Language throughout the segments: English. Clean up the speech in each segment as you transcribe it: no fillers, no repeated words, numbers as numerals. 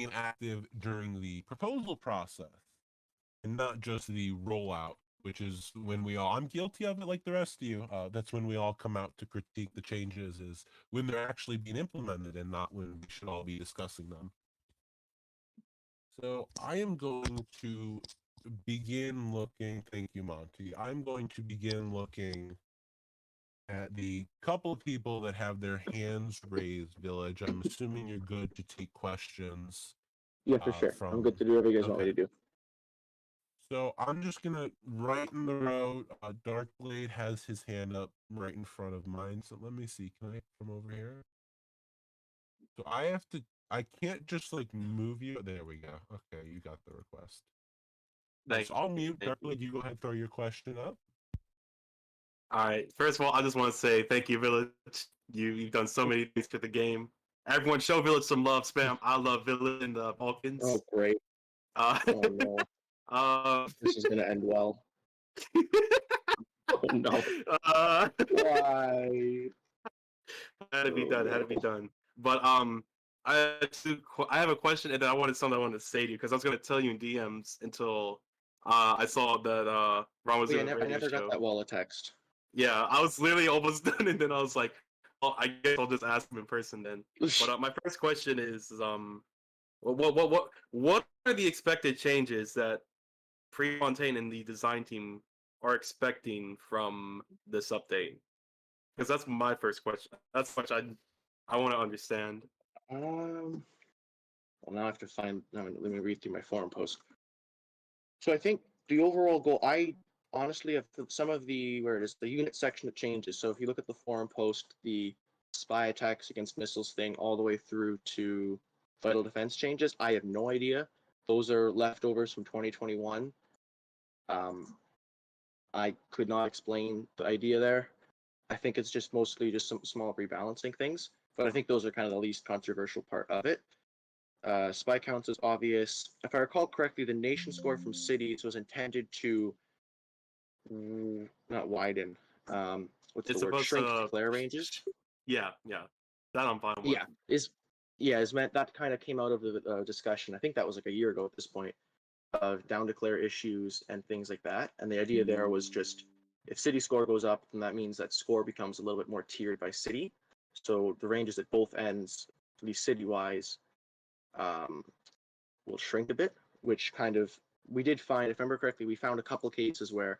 remain active during the proposal process and not just the rollout, which is when we all, I'm guilty of it like the rest of you. That's when we all come out to critique the changes, is when they're actually being implemented and not when we should all be discussing them. So I am going to begin looking, thank you, Monty. I'm going to begin looking at the couple of people that have their hands raised, Village. I'm assuming you're good to take questions Yeah, for sure. I'm from. good to do whatever you guys want me Okay. to do. So I'm just gonna right in the road. Darkblade has his hand up right in front of mine. So let me see. Can I come over here? So I have to. I can't just like move you. There we go. Okay, you got the request. Thank So I'll mute thank you. Darkblade. You go ahead and throw your question up. All right. First of all, I just want to say thank you, Village. You've done so many things for the game. Everyone, show Village some love, spam. I love Village and the Balkans. Oh, great. Uh, Oh, no. This is going to end well. Oh, no. Why? Had to be done. Had to be done. But I have a question, and then I wanted something I wanted to say to you because I was going to tell you in DMs until I saw that Ron was doing a I radio never show. got that wall of text. Yeah, I was literally almost done, and then I was like, "Well, I guess I'll just ask him in person then." But my first question is, what are the expected changes that Prefontaine and the design team are expecting from this update? Because that's my first question. That's what I want to understand. Well, now I have to find. Let me read through my forum post. So I think the overall goal, I honestly have some of where it is, the unit section that changes. So if you look at the forum post, the spy attacks against missiles thing, all the way through to vital defense changes, I have no idea. Those are leftovers from 2021. I could not explain the idea there. I think it's just mostly just some small rebalancing things, but I think those are kind of the least controversial part of it. Spy counts is obvious. If I recall correctly, the nation score from cities was intended to not widen. What's It's the word? supposed Shrink to. declare ranges. Yeah, that I'm fine with. Is meant that kind of came out of the discussion. I think that was like a year ago at this point of down declare issues and things like that. And the idea there was just if city score goes up, then that means that score becomes a little bit more tiered by city. So the ranges at both ends, at least city-wise, will shrink a bit, which kind of we did find, if I remember correctly, we found a couple cases where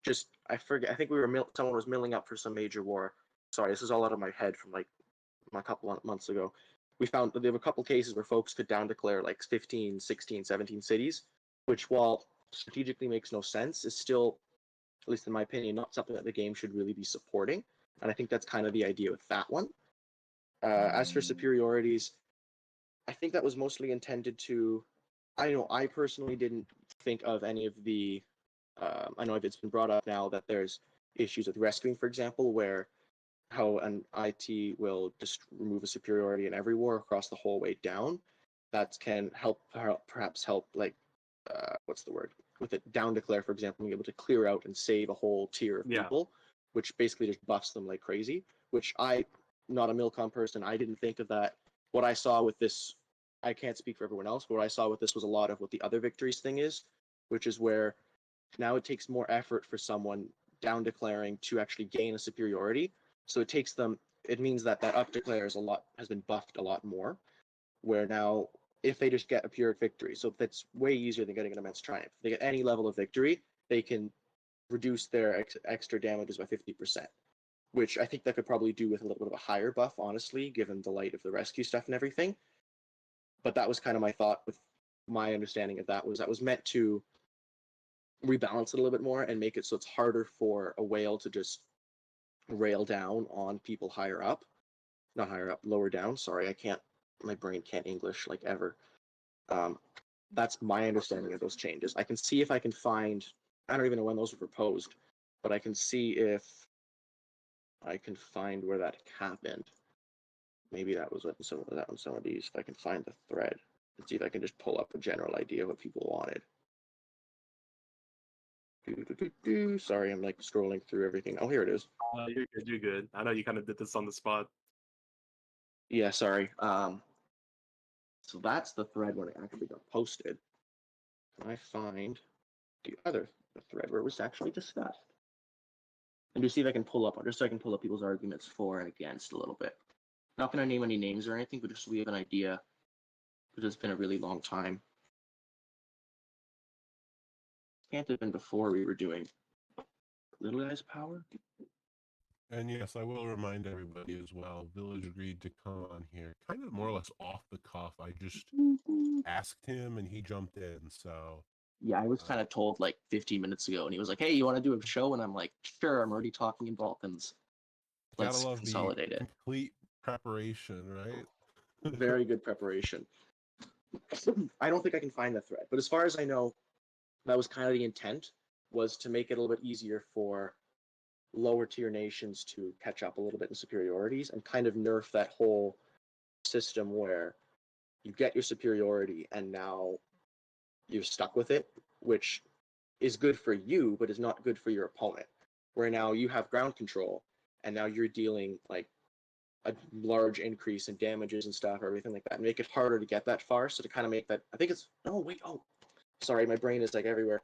just I forget. I think someone was milling up for some major war. Sorry, this is all out of my head from like a couple of months ago. We found that there were a couple cases where folks could down declare like 15, 16, 17 cities, which while strategically makes no sense, is still, at least in my opinion, not something that the game should really be supporting. And I think that's kind of the idea with that one. As for superiorities, I think that was mostly intended to. I know I personally didn't think of any of the. I know it's been brought up now that there's issues with rescuing, for example, where how an IT will just remove a superiority in every war across the whole way down. That can perhaps help, like, what's the word? With it down declare, for example, being able to clear out and save a whole tier of people, which basically just buffs them like crazy. Which not a Milcom person, I didn't think of that. What I saw with this, I can't speak for everyone else, but what I saw with this was a lot of what the other victories thing is, which is where now it takes more effort for someone down declaring to actually gain a superiority. So it means that up declare has been buffed a lot more, where now if they just get a pure victory, so that's way easier than getting an immense triumph. If they get any level of victory, they can reduce their extra damages by 50%, which I think that could probably do with a little bit of a higher buff, honestly, given the light of the rescue stuff and everything. But that was kind of my thought with my understanding of that was meant to rebalance it a little bit more and make it so it's harder for a whale to just rail down on people higher up. Not higher up, lower down. Sorry, my brain can't English like ever. That's my understanding of those changes. I can see if I can find, I don't even know when those were proposed, but I can see if I can find where that happened. Maybe that was some of these. If I can find the thread and see if I can just pull up a general idea of what people wanted. Sorry, I'm like scrolling through everything. Oh, here it is. You're good. You're good. I know you kind of did this on the spot. Yeah, sorry. So that's the thread when it actually got posted. Can I find the thread where it was actually discussed? And to see if I can pull up, just so I can pull up people's arguments for and against a little bit. Not going to name any names or anything, but just so we have an idea, because it's been a really long time. Can't have been before we were doing Little Guy's Power. And yes, I will remind everybody as well. Village agreed to come on here, kind of more or less off the cuff. I just asked him, and he jumped in. So yeah, I was kind of told like 15 minutes ago, and he was like, "Hey, you want to do a show?" And I'm like, "Sure." I'm already talking in Balkans. gotta Let's love consolidate the it. complete preparation, right? Very good preparation. I don't think I can find the thread, but as far as I know, that was kind of the intent, was to make it a little bit easier for lower tier nations to catch up a little bit in superiorities and kind of nerf that whole system where you get your superiority and now you're stuck with it, which is good for you, but is not good for your opponent. Where now you have ground control and now you're dealing like a large increase in damages and stuff, or everything like that, and make it harder to get that far. So to kind of make that, I think it's, oh, wait, oh, sorry, my brain is like everywhere. If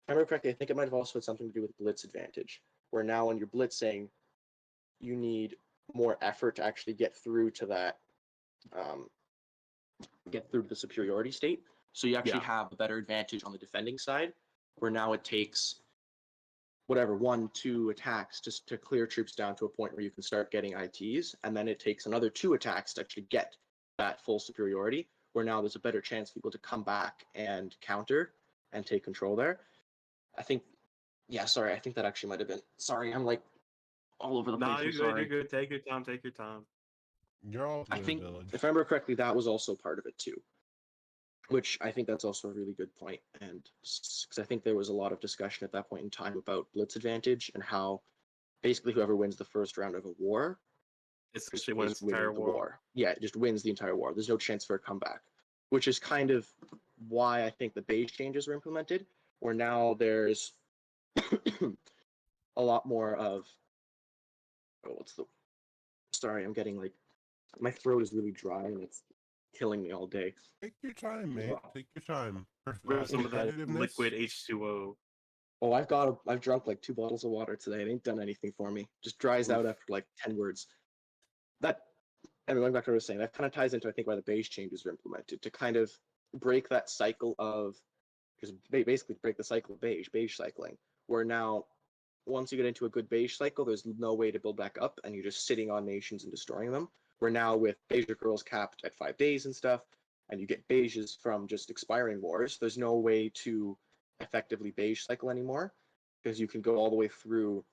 I remember correctly, I think it might have also had something to do with blitz advantage, where now when you're blitzing, you need more effort to actually get through to that, get through to the superiority state. So you actually have a better advantage on the defending side, where now it takes whatever 1-2 attacks just to clear troops down to a point where you can start getting ITs, and then it takes another 2 attacks to actually get that full superiority, where now there's a better chance for people to come back and counter and take control there. I think, yeah, sorry, I think that actually might have been, sorry, I'm like all over the place. No, you're I'm good. sorry. You're good. Take your time. Take your time. You're all I good, think, Village. if I remember correctly, that was also part of it too, which I think that's also a really good point. And because I think there was a lot of discussion at that point in time about blitz advantage and how basically whoever wins the first round of a war Especially when is it's winning entire the war. war. Yeah, it just wins the entire war. There's no chance for a comeback, which is kind of why I think the base changes were implemented, where now there's a lot more of, oh, what's the, sorry, I'm getting like, my throat is really dry and it's killing me all day. Take your time, mate. Take your time. Grab some of that Competitiveness. liquid H2O. Oh, I've drunk like 2 bottles of water today. It ain't done anything for me. Just dries out after like 10 words. That, and going back to what I was saying, that kind of ties into, I think, why the base changes were implemented, to kind of break that cycle of, just basically break the cycle of beige cycling, where now once you get into a good beige cycle, there's no way to build back up, and you're just sitting on nations and destroying them. Where now with beige girls capped at 5 days and stuff, and you get beiges from just expiring wars, there's no way to effectively beige cycle anymore, because you can go all the way through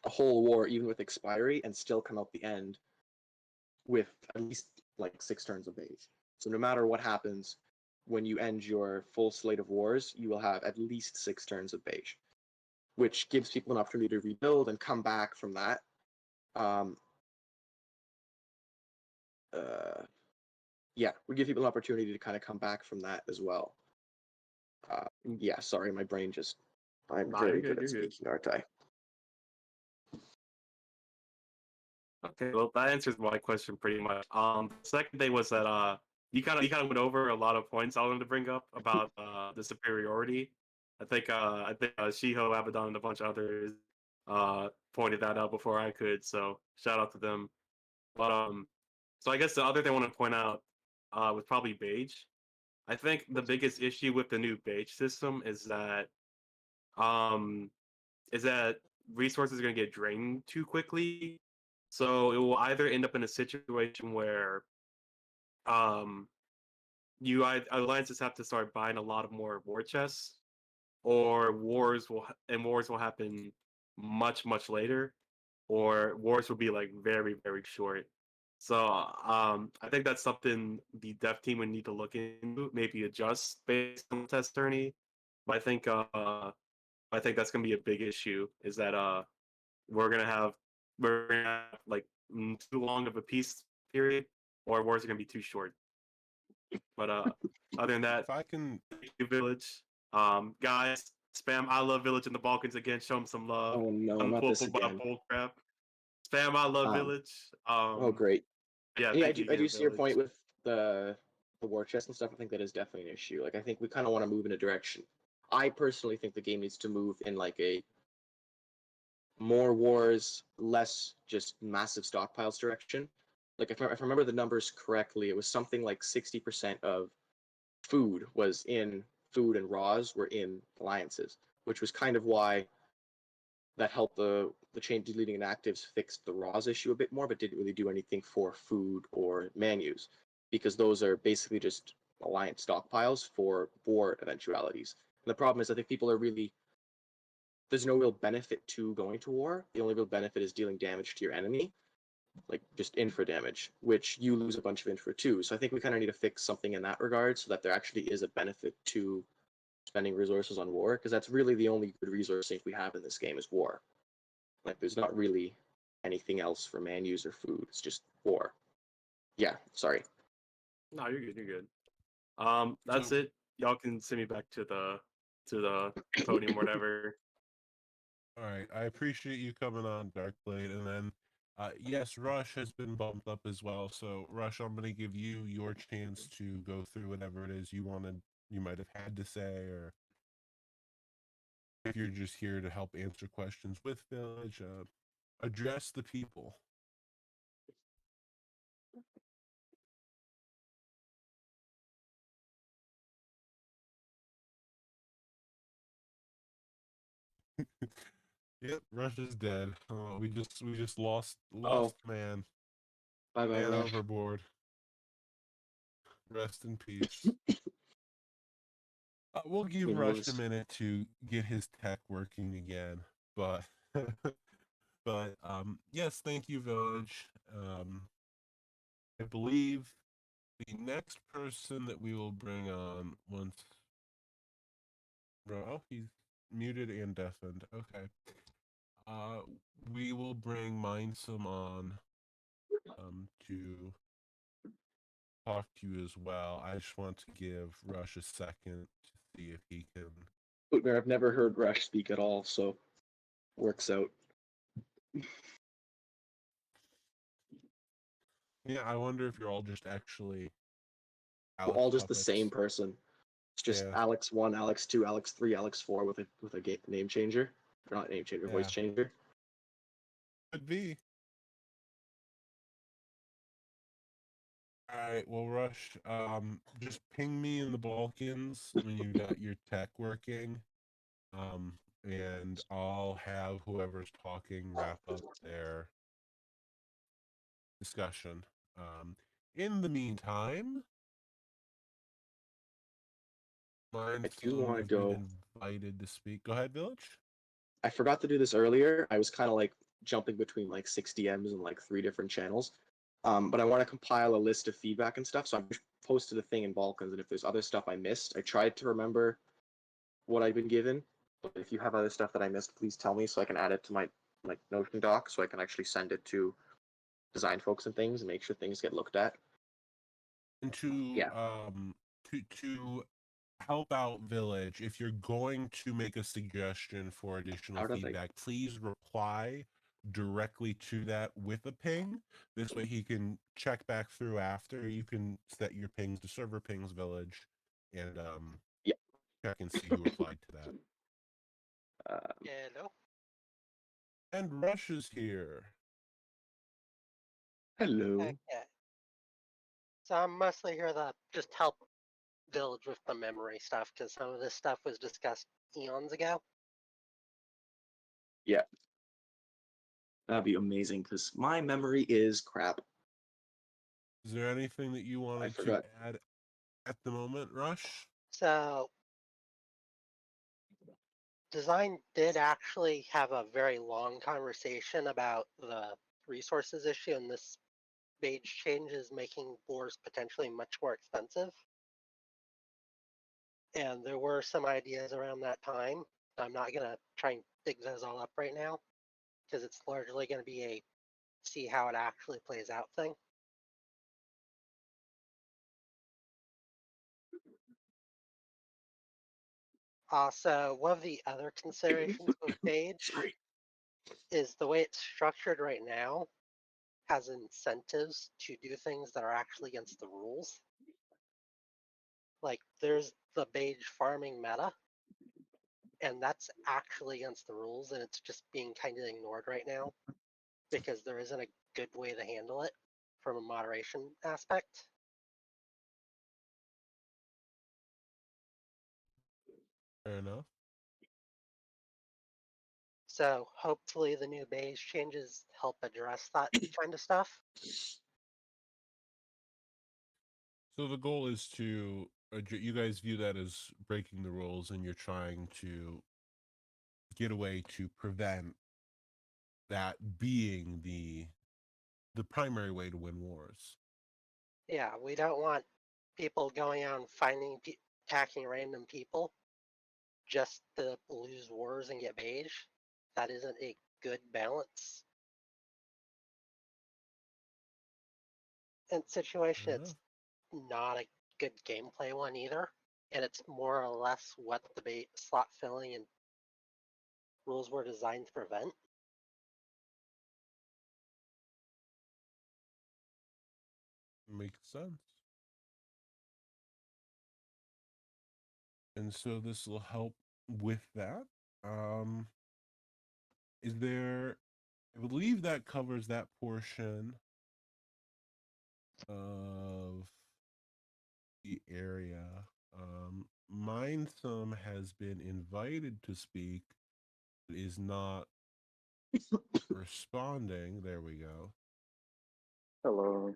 a whole war, even with expiry, and still come out the end with at least like 6 turns of beige. So no matter what happens, when you end your full slate of wars, you will have at least 6 turns of beige, which gives people an opportunity to rebuild and come back from that. Yeah, we give people an opportunity to kind of come back from that as well. Yeah, sorry, my brain just, I'm very good at speaking, aren't I? Okay, well that answers my question pretty much. The second thing was that you kind of went over a lot of points I wanted to bring up about the superiority. I think Shiho, Abaddon, and a bunch of others pointed that out before I could. So shout out to them. But so I guess the other thing I want to point out was probably beige. I think the biggest issue with the new beige system um is that resources are going to get drained too quickly. So it will either end up in a situation where um alliances have to start buying a lot of more war chests, or wars will happen much later, or wars will be like very short. So I think that's something the dev team would need to look into, maybe adjust based on the test journey. But I think that's gonna be a big issue. Is that we're gonna have like too long of a peace period, or wars are gonna be too short. But other than that, If I can, thank you, Village. Guys, spam I love Village in the Balkans again. Show them some love. Oh no, not this again. Bull crap. Spam I love Village. Oh great. Yeah, Yeah, thank you I again, do see your point Village. with the the war chest and stuff, I think that is definitely an issue. Like I think we kind of want to move in a direction. I personally think the game needs to move in like a more wars, less just massive stockpiles direction. Like if I remember the numbers correctly, it was something like 60% of food was in food and raws were in alliances, which was kind of why that helped the chain deleting inactives fixed the raws issue a bit more, but didn't really do anything for food or menus because those are basically just alliance stockpiles for war eventualities. And the problem is I think people are really there's no real benefit to going to war. The only real benefit is dealing damage to your enemy, like just infra damage, which you lose a bunch of infra too. So I think we kind of need to fix something in that regard so that there actually is a benefit to spending resources on war, because that's really the only good resource sink we have in this game is war. Like there's not really anything else for menus or food. It's just war. Yeah, sorry. No, you're good. You're good. That's So, it. Y'all can send me back to the podium, whatever. all right, I appreciate you coming on, Darkblade, and then yes, Rush has been bumped up as well. So, Rush, I'm gonna give you your chance to go through whatever it is you might have had to say, or if you're just here to help answer questions with Village, address the people. Yep, Rush is dead. Oh, we just lost Oh, man. bye bye, Man Rush. overboard. Rest in peace. We'll give He Rush a knows. minute to get his tech working again, but yes, thank you, Village. I believe the next person that we will bring on once. Oh, he's muted and deafened. Okay. Uh, we will bring Mindsum on to talk to you as well. I just want to give Rush a second to see if he can. I've never heard Rush speak at all, so works out. Yeah, I wonder if you're all just actually We're Alex all just the same puppets. person. It's just Yeah, Alex 1, Alex 2, Alex 3, Alex 4 with a name changer. Or not name changer, voice yeah, changer. could be. All right, well, Rush, just ping me in the Balkans when you got your tech working, um, and I'll have whoever's talking wrap up their discussion. In the meantime, I do Mindsum, want to you've been go. invited to speak. Go ahead, Village. I forgot to do this earlier. I was kind of like jumping between like 6 DMs and like 3 different channels. But I want to compile a list of feedback and stuff. So I posted a thing in Balkans, and if there's other stuff I missed, I tried to remember what I've been given. But if you have other stuff that I missed, please tell me so I can add it to my like Notion doc, so I can actually send it to design folks and things and make sure things get looked at. And Yeah. to help out Village, if you're going to make a suggestion for additional How did I? feedback, please reply directly to that with a ping. This way he can check back through after. You can set your pings to server pings Village and Yeah. check and see who replied to that. Hello. And Rush is here. Hello. Okay. So I'm mostly here to just help Village with the memory stuff because some of this stuff was discussed eons ago. Yeah. That'd be amazing because my memory is crap. Is there anything that you I wanted to forgot. add at the moment, Rush? So design did actually have a very long conversation about the resources issue, and this wage change is making wars potentially much more expensive. And there were some ideas around that time. I'm not gonna try and dig those all up right now because it's largely going to be a see how it actually plays out thing. Also, one of the other considerations with Phage Sorry. is the way it's structured right now has incentives to do things that are actually against the rules. Like, there's the beige farming meta, and that's actually against the rules, and it's just being kind of ignored right now because there isn't a good way to handle it from a moderation aspect. Fair enough. So hopefully the new beige changes help address that kind of stuff. So the goal is to you guys view that as breaking the rules, and you're trying to get a way to prevent that being the primary way to win wars. Yeah, we don't want people going out and attacking random people just to lose wars and get beige. That isn't a good balance. In situation, Fair it's enough. not a good gameplay one either, and it's more or less what the slot filling and rules were designed to prevent. Makes sense. And so this will help with that. Um, is there? I believe that covers that portion of the area. Mindsome has been invited to speak, but is not responding. There we go. Hello.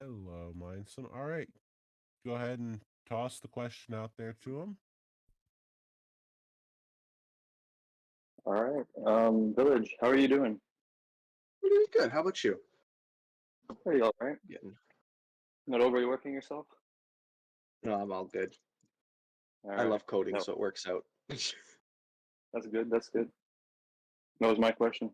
Hello, Mindsome. All right, go ahead and toss the question out there to him. All right. Village, how are you doing? We're doing good. How about you? Pretty all right. Getting... Not overworking yourself? No, I'm all good. All I right. love coding, No, so it works out. that's good. That's good. That was my question.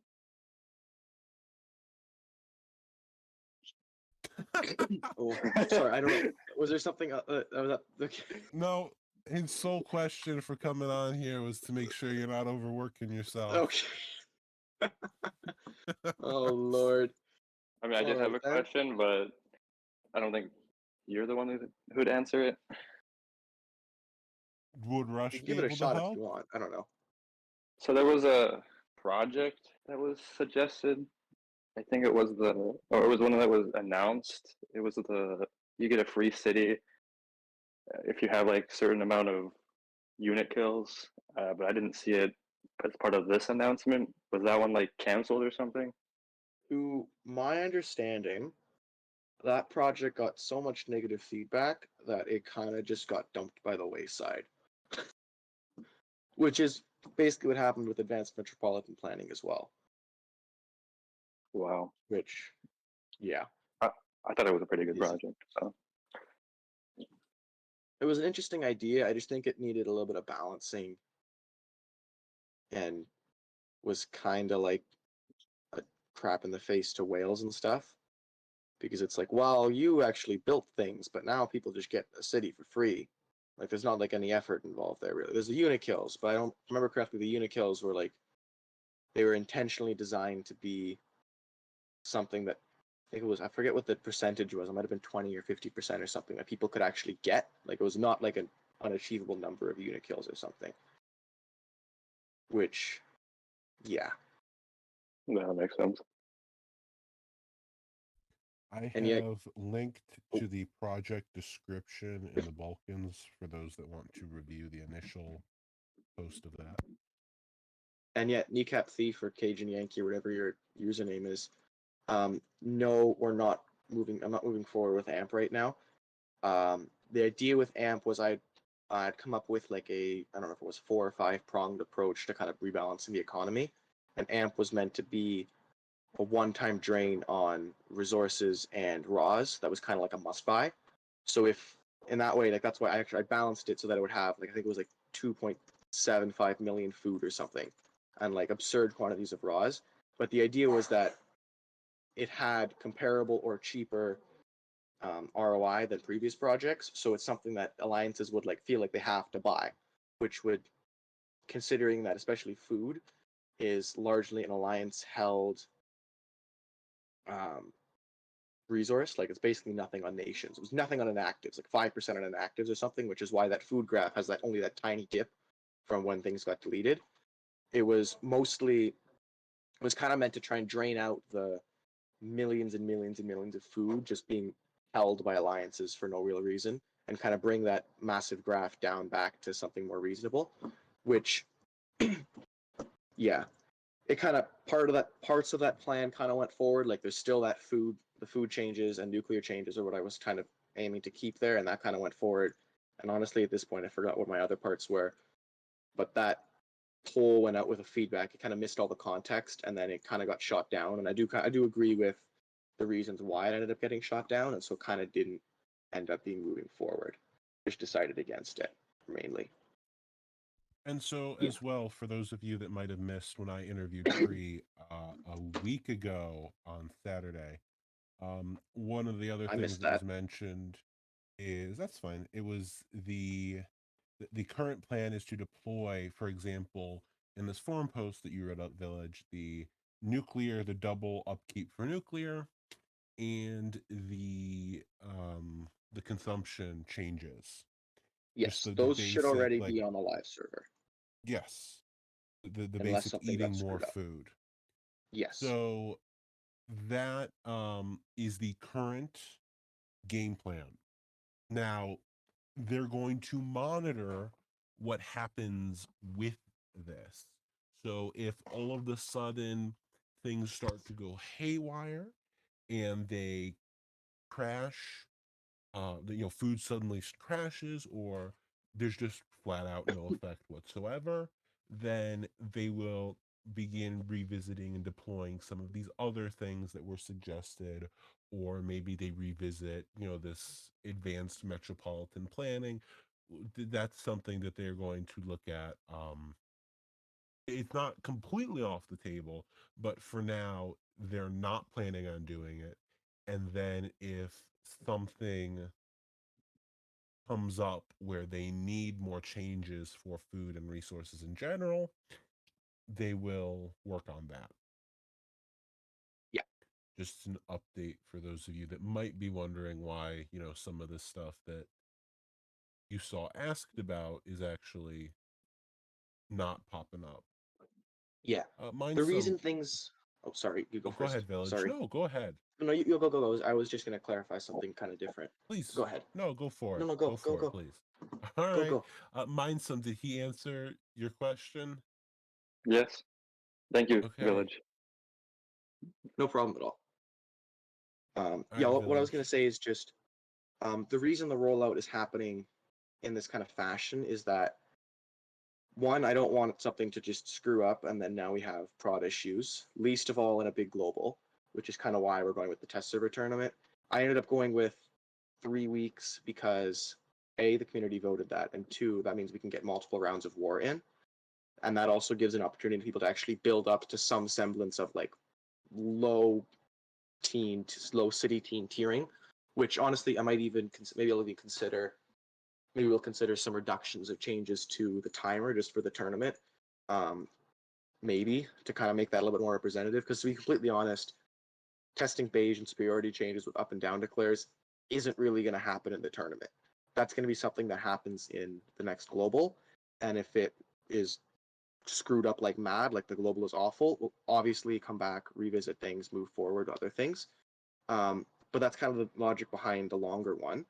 Oh, sorry. I don't know. Was there something? Was okay. No, his sole question for coming on here was to make sure you're not overworking yourself. Okay. Oh Lord. I mean, I did All have right, a then. question, but I don't think you're the one who'd answer it. Would You Rush can be give it a able to shot if help? you want. I don't know. So there was a project that was suggested. I think it was or it was one that was announced. It was you get a free city if you have like certain amount of unit kills, but I didn't see it as part of this announcement. Was that one like canceled or something? To my understanding, that project got so much negative feedback that it kind of just got dumped by the wayside. Which is basically what happened with advanced metropolitan planning as well. Wow. Which, yeah, I thought it was a pretty good is project. So it was an interesting idea. I just think it needed a little bit of balancing and was kind of like a crap in the face to whales and stuff. Because it's like, well, you actually built things, but now people just get a city for free. Like, there's not like any effort involved there, really. There's the unit kills, but I don't remember correctly. The unit kills were like, they were intentionally designed to be something that I think it was, I forget what the percentage was. It might have been 20 or 50% or something that people could actually get. Like, it was not like an unachievable number of unit kills or something. Which, yeah. yeah, that makes sense. I And yet, have linked to the project description in the Balkans for those that want to review the initial post of that. and yet, Kneecap Thief or Cajun Yankee or whatever your username is, no, we're not moving. I'm not moving forward with AMP right now. The idea with AMP was I'd come up with like I don't know if it was 4 or 5 pronged approach to kind of rebalancing the economy, and AMP was meant to be a one-time drain on resources and raws that was kind of like a must-buy. So if in that way, like that's why I balanced it so that it would have like I think it was like 2.75 million food or something, and like absurd quantities of raws. But the idea was that it had comparable or cheaper ROI than previous projects. So it's something that alliances would like feel like they have to buy, which would, considering that especially food is largely an alliance held um, resource. Like it's basically nothing on nations. It was nothing on inactives, like 5% on inactives or something, which is why that food graph has that only that tiny dip from when things got deleted. It was kind of meant to try and drain out the millions and millions and millions of food just being held by alliances for no real reason, and kind of bring that massive graph down back to something more reasonable, which yeah, it kind of parts of that plan kind of went forward. Like there's still that the food changes and nuclear changes are what I was kind of aiming to keep there, and that kind of went forward. And honestly, at this point, I forgot what my other parts were, but that poll went out with a feedback. It kind of missed all the context, and then it kind of got shot down. And I do agree with the reasons why it ended up getting shot down, and so kind of didn't end up being moving forward. Just decided against it mainly. And so, Yeah. as well, for those of you that might have missed when I interviewed Tree a week ago on Saturday, one of the other I things missed that was that. mentioned is that's fine. It was the current plan is to deploy, for example, in this forum post that you wrote up, Village, the double upkeep for nuclear, and the consumption changes. Just Yes, the those should basic, already like, be on the live server, yes, the unless basic something got eating more screwed up. food. Yes. So that is the current game plan. Now they're going to monitor what happens with this. So if all of a sudden things start to go haywire and they crash, food suddenly crashes, or there's just flat out no effect whatsoever, then they will begin revisiting and deploying some of these other things that were suggested, or maybe they revisit, this advanced metropolitan planning. That's something that they're going to look at. It's not completely off the table, but for now, they're not planning on doing it. And then if something comes up where they need more changes for food and resources in general, they will work on that. Yeah. Just an update for those of you that might be wondering why, some of this stuff that you saw asked about is actually not popping up. Yeah. Mine's The some. reason things. Oh, sorry. You go Oh, go first. ahead, Village. Sorry. No, go ahead. No, you go, go, go. I was just going to clarify something kind of different. Please. Go ahead. No, go for No, it. no, Go go, go, for it, go, please. All go, right. go. Mine's some. Did he answer your question? Yes. Thank you, Okay. Village. No problem at all. All Yeah, right, what I was going Village. to say is just the reason the rollout is happening in this kind of fashion is that one, I don't want something to just screw up and then now we have prod issues, least of all in a big global, which is kind of why we're going with the test server tournament. I ended up going with 3 weeks because A, the community voted that, and two, that means we can get multiple rounds of war in. And that also gives an opportunity to people to actually build up to some semblance of like low low city teen tiering, which honestly I might even maybe I'll even consider. Maybe we'll consider some reductions of changes to the timer just for the tournament. Um, maybe to kind of make that a little bit more representative. Because to be completely honest, testing beige and superiority changes with up and down declares isn't really going to happen in the tournament. That's going to be something that happens in the next global. And if it is screwed up like mad, like the global is awful, we'll obviously come back, revisit things, move forward, other things. But that's kind of the logic behind the longer one.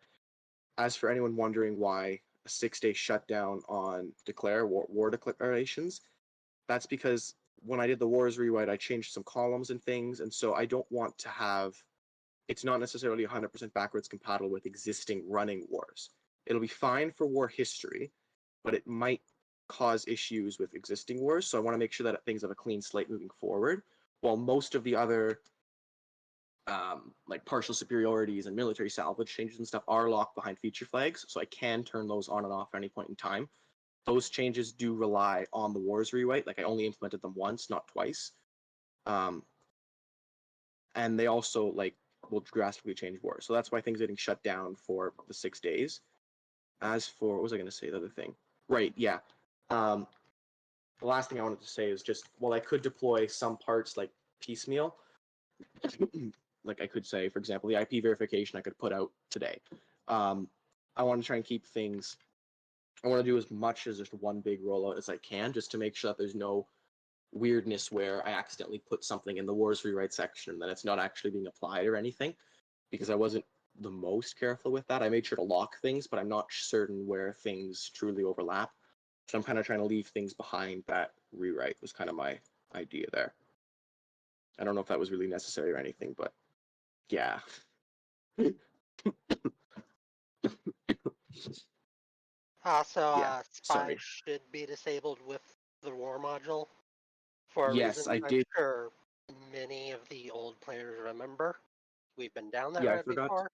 As for anyone wondering why a 6-day shutdown on war declarations, that's because when I did the wars rewrite, I changed some columns and things, and so I don't want to have. It's not necessarily 100% backwards compatible with existing running wars. It'll be fine for war history, but it might cause issues with existing wars. So I want to make sure that things have a clean slate moving forward. While most of the other like partial superiorities and military salvage changes and stuff are locked behind feature flags, so I can turn those on and off at any point in time. Those changes do rely on the wars rewrite. Like I only implemented them once, not twice. And they also like will drastically change wars. So that's why things are getting shut down for the 6 days. As for what was I going to say? The other thing, right? Yeah. The last thing I wanted to say is just while I could deploy some parts like piecemeal, like I could say, for example, the IP verification I could put out today. I want to try and keep things. I want to do as much as just one big rollout as I can, just to make sure that there's no weirdness where I accidentally put something in the wars rewrite section that it's not actually being applied or anything, because I wasn't the most careful with that. I made sure to lock things, but I'm not certain where things truly overlap. So I'm kind of trying to leave things behind that rewrite was kind of my idea there. I don't know if that was really necessary or anything, but yeah. So Yeah, spy sorry. should be disabled with the war module for a Yes, reason I I'm did. sure many of the old players remember. We've been down that Yeah, I road forgot. before.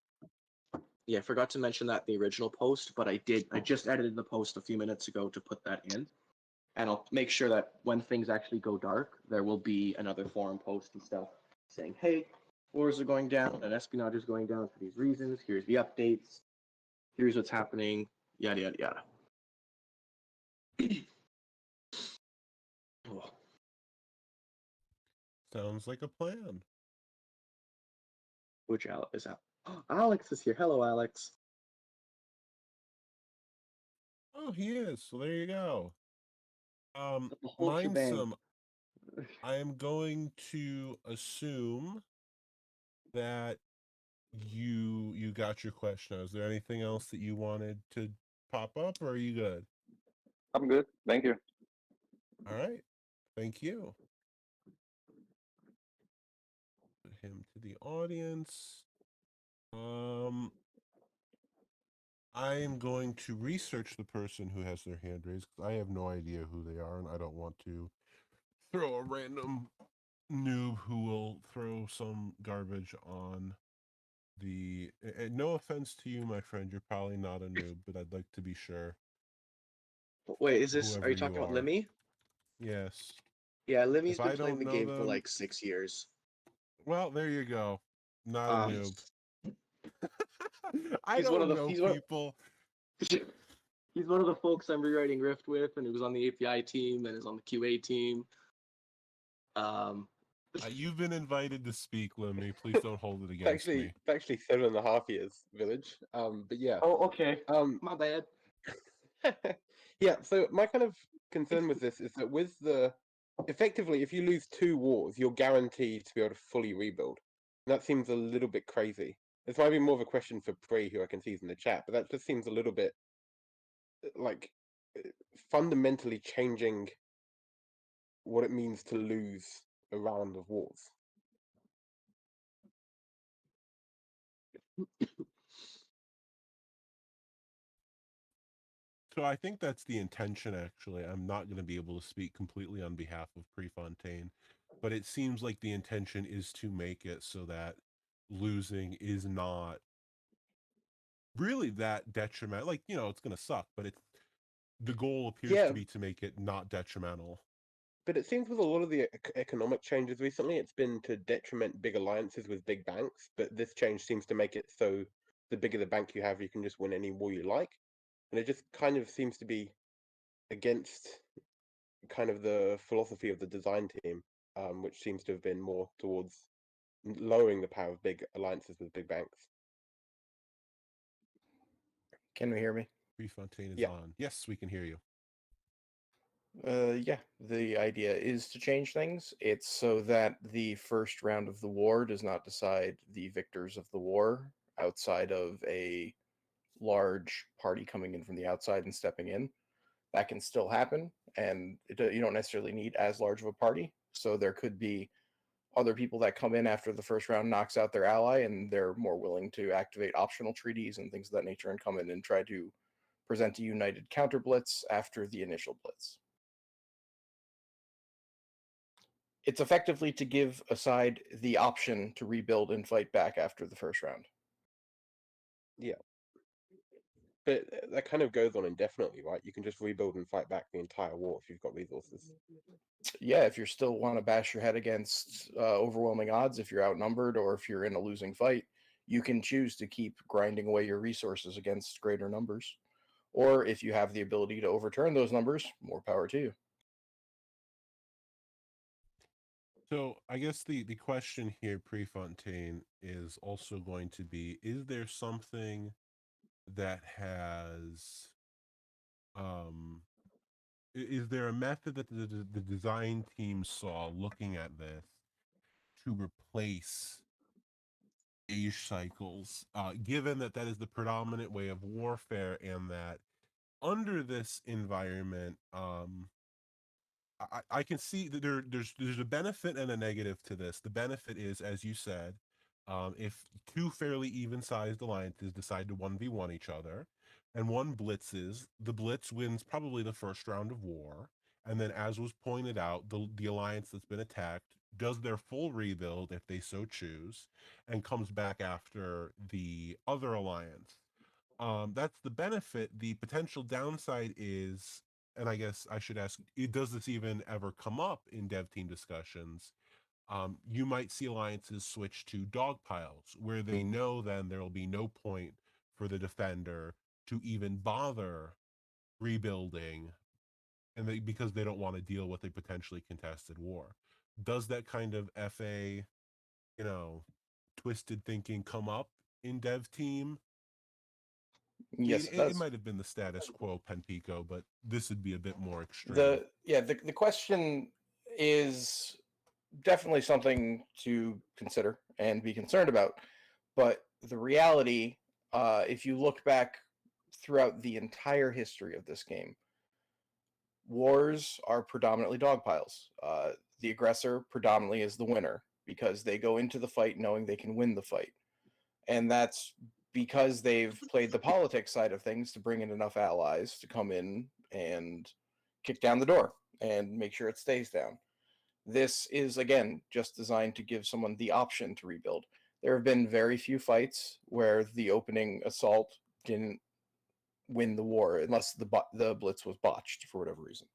Yeah, I forgot to mention that in the original post, but I did. I just edited the post a few minutes ago to put that in, and I'll make sure that when things actually go dark, there will be another forum post and stuff saying, "Hey, wars are going down and espionage is going down for these reasons. Here's the updates. Here's what's happening. Yada yada yada." Oh, Sounds like a plan. which Alex is out? Alex is here. Hello, Alex. Oh, he is. So there you go. The whole Mine shebang. some. I am going to assume that you got your question. Is there anything else that you wanted to pop up, or are you good? I'm good. Thank you. All right. Thank you. Put him to the audience. I am going to research the person who has their hand raised because I have no idea who they are, and I don't want to throw a random noob who will throw some garbage on the. And no offense to you, my friend, you're probably not a noob, but I'd like to be sure. Wait, is this? Are Whoever you you talking about are. Limmy? Yes. Yeah, Limmy's If been I playing don't the know game for them, like 6 years. well, there you go. Not a Um, noob. I he's one of don't the know he's one people. he's one of the folks I'm rewriting Rift with, and he was on the API team and is on the QA team. Um, You've been invited to speak, Lemmy. Please don't hold it against me. It's actually 7.5 years, Village. But yeah. Oh, okay. my bad. Yeah, so my kind of concern with this is that with the effectively, if you lose 2 wars, you're guaranteed to be able to fully rebuild. And that seems a little bit crazy. This might be more of a question for Pre, who I can see is in the chat, but that just seems a little bit like fundamentally changing what it means to lose a round of wars. So I think that's the intention, actually. I'm not going to be able to speak completely on behalf of Prefontaine, but it seems like the intention is to make it so that losing is not really that detrimental. Like, it's going to suck, but the goal appears Yeah, to be to make it not detrimental. but it seems with a lot of the economic changes recently, it's been to detriment big alliances with big banks. But this change seems to make it so the bigger the bank you have, you can just win any war you like. And it just kind of seems to be against kind of the philosophy of the design team, which seems to have been more towards lowering the power of big alliances with big banks. Can we hear me? Prefontaine is Yeah. on. Yes, we can hear you. Yeah, the idea is to change things. It's so that the first round of the war does not decide the victors of the war outside of a large party coming in from the outside and stepping in. That can still happen, and you don't necessarily need as large of a party. So there could be other people that come in after the first round knocks out their ally, and they're more willing to activate optional treaties and things of that nature and come in and try to present a united counter blitz after the initial blitz. It's effectively to give a side the option to rebuild and fight back after the first round. Yeah. But that kind of goes on indefinitely, right? You can just rebuild and fight back the entire war if you've got resources. Yeah, if you still want to bash your head against overwhelming odds, if you're outnumbered or if you're in a losing fight, you can choose to keep grinding away your resources against greater numbers. Or if you have the ability to overturn those numbers, more power to you. So I guess the question here, Prefontaine, is also going to be: is there something that has is there a method that the design team saw looking at this to replace age cycles, given that that is the predominant way of warfare, and that under this environment, I can see that there's a benefit and a negative to this. The benefit is, as you said, if two fairly even-sized alliances decide to 1v1 each other, and one blitzes, the blitz wins probably the first round of war, and then, as was pointed out, the alliance that's been attacked does their full rebuild if they so choose, and comes back after the other alliance. That's the benefit. The potential downside is, and I guess I should ask, does this even ever come up in dev team discussions? You might see alliances switch to dog piles, where they know then there will be no point for the defender to even bother rebuilding, and because they don't want to deal with a potentially contested war. Does that kind of FA, you know, twisted thinking come up in dev team? Yes, it It does. might have been the status quo Penpico, but this would be a bit more extreme. The question is definitely something to consider and be concerned about. But the reality, if you look back throughout the entire history of this game, wars are predominantly dog piles. The aggressor predominantly is the winner because they go into the fight knowing they can win the fight. And that's because they've played the politics side of things to bring in enough allies to come in and kick down the door and make sure it stays down. This is, again, just designed to give someone the option to rebuild. There have been very few fights where the opening assault didn't win the war, unless the blitz was botched for whatever reason.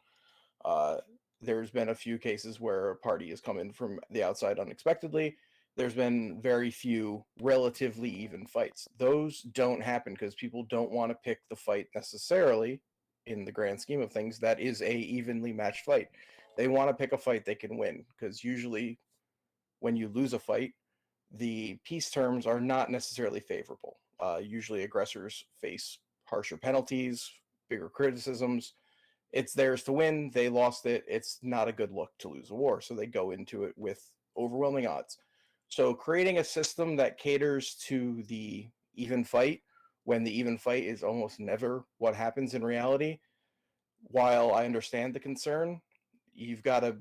There's been a few cases where a party has come in from the outside unexpectedly. There's been very few relatively even fights. Those don't happen because people don't want to pick the fight necessarily, in the grand scheme of things, that is a evenly matched fight. They want to pick a fight they can win, because usually when you lose a fight, the peace terms are not necessarily favorable. Usually aggressors face harsher penalties, bigger criticisms. It's theirs to win. They lost it. It's not a good look to lose a war. So they go into it with overwhelming odds. So creating a system that caters to the even fight, when the even fight is almost never what happens in reality, while I understand the concern, you've got to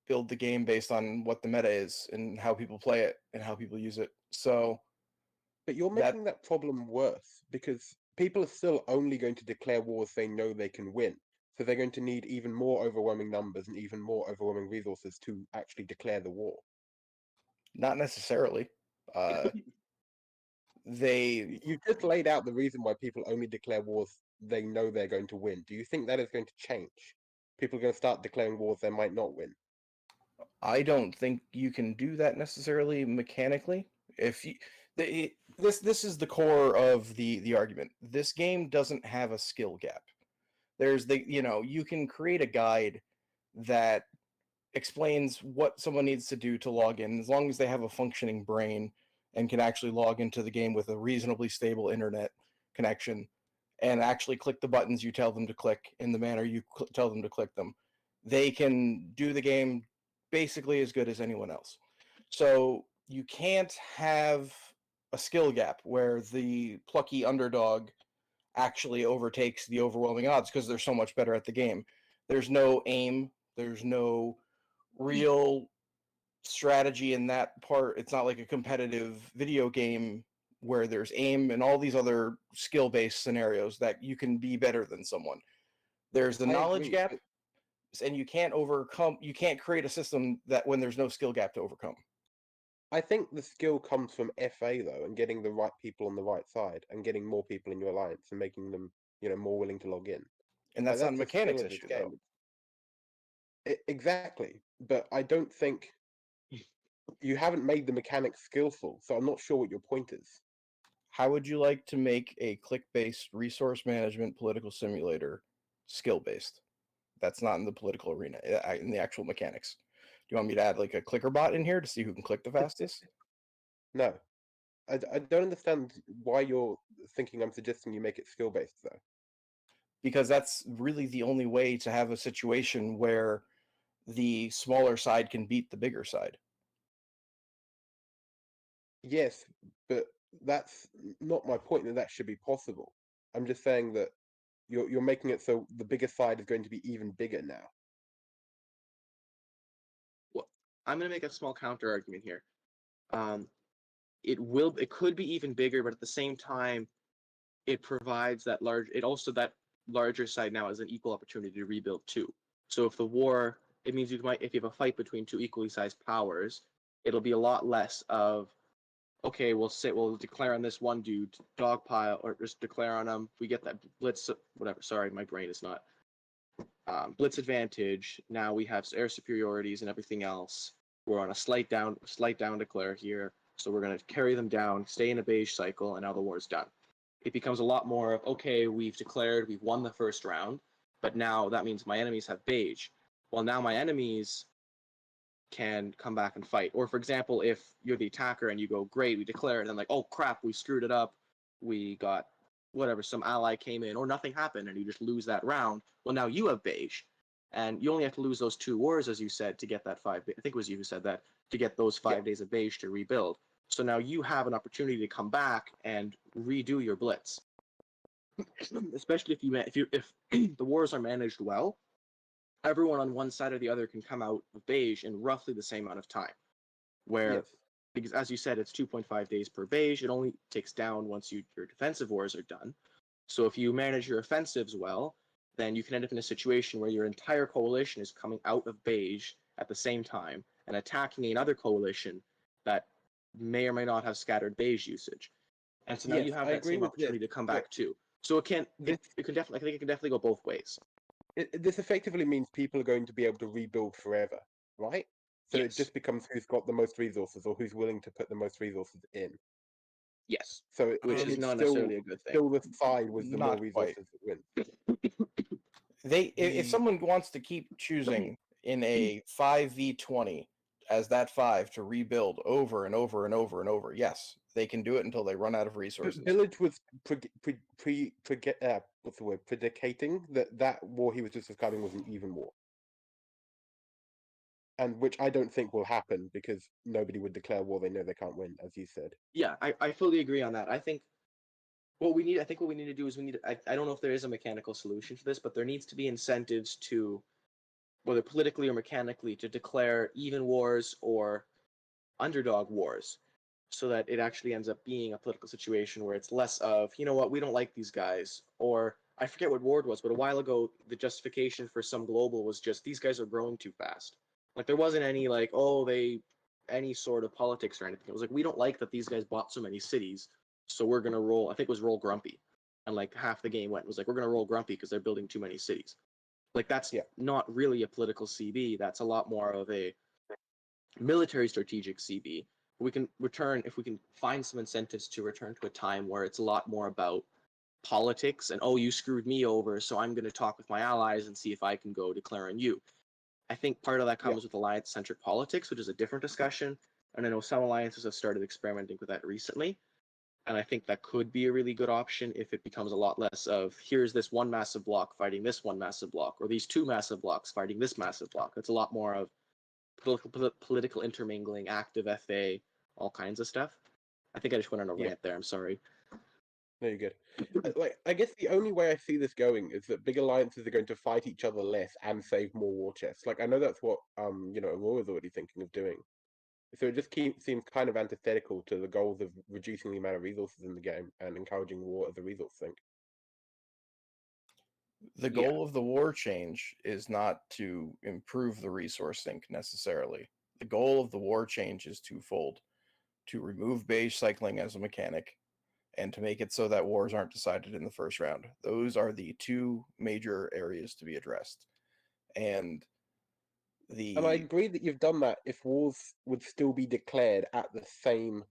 build the game based on what the meta is and how people play it and how people use it. So But you're that making that problem worse because people are still only going to declare wars they know they can win. So they're going to need even more overwhelming numbers and even more overwhelming resources to actually declare the war. not necessarily. They You just laid out the reason why people only declare wars they know they're going to win. Do you think that is going to change? People are going to start declaring wars they might not win. I don't think you can do that necessarily mechanically. If you, this is the core of the argument. This game doesn't have a skill gap. There's you can create a guide that explains what someone needs to do to log in, as long as they have a functioning brain and can actually log into the game with a reasonably stable internet connection and actually click the buttons you tell them to click in the manner you tell them to click them. They can do the game basically as good as anyone else. So you can't have a skill gap where the plucky underdog actually overtakes the overwhelming odds because they're so much better at the game. There's no aim, there's no real strategy in that part. It's not like a competitive video game where there's aim and all these other skill-based scenarios that you can be better than someone. There's the I knowledge agree, gap, but and you can't create a system that when there's no skill gap to overcome. I think the skill comes from FA though, and getting the right people on the right side, and getting more people in your alliance, and making them, more willing to log in. And Like that's not a that's the skill mechanics of this issue, game. though. Exactly, but I don't think you haven't made the mechanics skillful, so I'm not sure what your point is. How would you like to make a click-based resource management political simulator skill-based? That's not in the political arena, in the actual mechanics. you want me to add like a clicker bot in here to see who can click the fastest? No, I don't understand why you're thinking I'm suggesting you make it skill based though. Because that's really the only way to have a situation where the smaller side can beat the bigger side. Yes, but that's not my point that should be possible. I'm just saying that you're making it so the bigger side is going to be even bigger now. Well, I'm going to make a small counter argument here. It could be even bigger, but at the same time, it provides that that larger side now has an equal opportunity to rebuild too. So if the war, it means if you have a fight between two equally sized powers, it'll be a lot less of, okay, we'll declare on this one dude, dogpile, or just declare on him. We get that blitz, whatever. Sorry, my brain is not. Blitz advantage. Now we have air superiorities and everything else. We're on a slight down declare here. So we're going to carry them down, stay in a beige cycle, and now the war's done. It becomes a lot more of, okay, we've won the first round, but now that means my enemies have beige. Well, now my enemies can come back and fight. Or for example, if you're the attacker and you go, great, we declare, and then like, oh crap, we screwed it up. We got whatever, some ally came in, or nothing happened, and you just lose that round. Well, now you have beige. And you only have to lose those 2 wars, as you said, to get that 5. I think it was you who said that, to get those 5 days of beige to rebuild. So now you have an opportunity to come back and redo your blitz. Especially if the wars are managed well, everyone on one side or the other can come out of beige in roughly the same amount of time. Where, Yes. because as you said, it's 2.5 days per beige. It only takes down once your defensive wars are done. So if you manage your offensives well, then you can end up in a situation where your entire coalition is coming out of beige at the same time and attacking another coalition that may or may not have scattered beige usage. And so now you Yes, have I that agree same with this. opportunity to come But back too. So it can this it can definitely, I think it can definitely go both ways. this effectively means people are going to be able to rebuild forever, right? So it Yes. just becomes who's got the most resources or who's willing to put the most resources in. Yes. So Which is it's not still necessarily a good thing. the side with the more Not quite. resources that wins. If someone wants to keep choosing in a 5v20 as that 5 to rebuild over and over and over and over, yes, they can do it until they run out of resources. Village was what's the word? Predicating that war he was just describing was an even war. And which I don't think will happen because nobody would declare war they know they can't win, as you said. Yeah, I fully agree on that. I think what we need to do is I don't know if there is a mechanical solution for this, but there needs to be incentives to, whether politically or mechanically, to declare even wars or underdog wars, so that it actually ends up being a political situation where it's less of, you know what, we don't like these guys, or I forget what ward was, but a while ago the justification for some global was just these guys are growing too fast. Like there wasn't any like, oh, any sort of politics or anything. It was like, we don't like that these guys bought so many cities, so we're gonna roll. I think it was roll grumpy, and like half the game went was like, we're gonna roll grumpy because they're building too many cities. Like that's not really a political CB. That's a lot more of a military strategic CB. We can return, if we can find some incentives to return to a time where it's a lot more about politics and, oh, you screwed me over, so I'm going to talk with my allies and see if I can go declare on you. I think part of that comes with alliance-centric politics, which is a different discussion. And I know some alliances have started experimenting with that recently. And I think that could be a really good option if it becomes a lot less of, here's this one massive block fighting this one massive block, or these 2 massive blocks fighting this massive block. It's a lot more of political intermingling, active FA, all kinds of stuff. I think I just went on a rant there. I'm sorry. No, you're good. I guess the only way I see this going is that big alliances are going to fight each other less and save more war chests. Like I know that's what Aurora's already thinking of doing. So it just seems kind of antithetical to the goals of reducing the amount of resources in the game and encouraging war as a resource sink. The goal of the war change is not to improve the resource sink necessarily. The goal of the war change is twofold: to remove beige cycling as a mechanic and to make it so that wars aren't decided in the first round. Those are the 2 major areas to be addressed. And I agree that you've done that if wars would still be declared at the same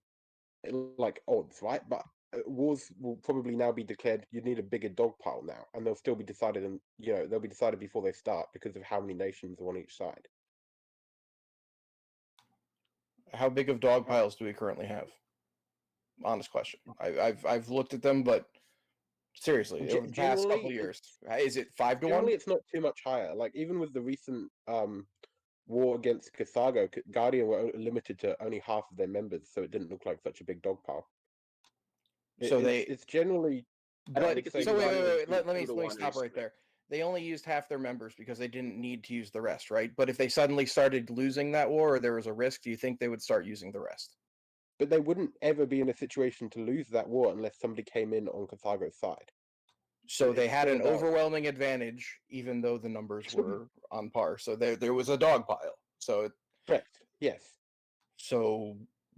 like odds, right? But wars will probably now be declared. You need a bigger dog pile now, and they'll still be decided, and they'll be decided before they start because of how many nations are on each side. How big of dog piles do we currently have? Honest question. I've looked at them, but seriously, over the past couple Generally, of years, is it 5 to 1? generally it's not too much higher. Like even with the recent war against Carthago, Guardian were limited to only half of their members, so it didn't look like such a big dog pile. So It's generally. I don't But think it's say so wait, Guardian wait, and let me 2-1 stop right recently. there. They only used half their members because they didn't need to use the rest, right? But if they suddenly started losing that war, or there was a risk, do you think they would start using the rest? But they wouldn't ever be in a situation to lose that war unless somebody came in on Carthago's side. So they It's had still an about- overwhelming advantage, even though the numbers were on par. So there was a dog pile. Correct. Yes. So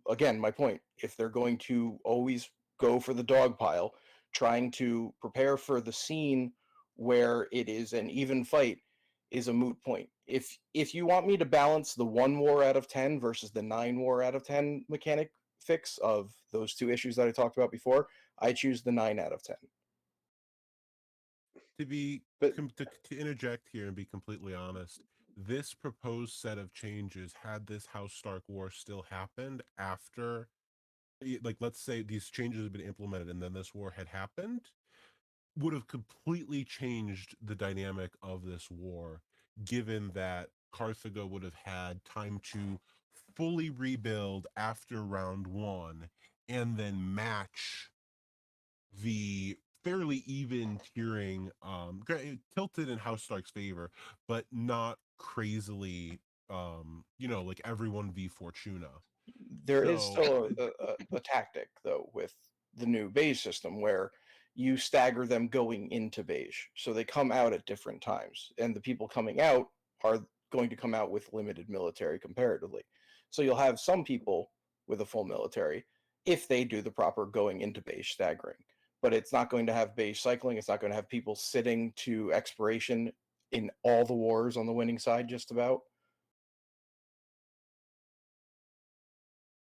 again, my point: if they're going to always go for the dog pile, trying to prepare for the scene where it is an even fight is a moot point. If you want me to balance the 1 war out of 10 versus the 9 war out of 10 mechanic fix of those two issues that I talked about before, I choose the 9 out of 10. To interject here and be completely honest, this proposed set of changes, had this House Stark war still happened after, like, let's say these changes had been implemented and then this war had happened, would have completely changed the dynamic of this war, given that Carthago would have had time to fully rebuild after round 1 and then match the fairly even tiering, tilted in House Stark's favor, but not crazily, like everyone v Fortuna. There is So- still a tactic, though, with the new beige system where you stagger them going into beige. So they come out at different times, and the people coming out are going to come out with limited military comparatively. So you'll have some people with a full military if they do the proper going into beige staggering. But it's not going to have beige cycling. It's not going to have people sitting to expiration in all the wars on the winning side, just about.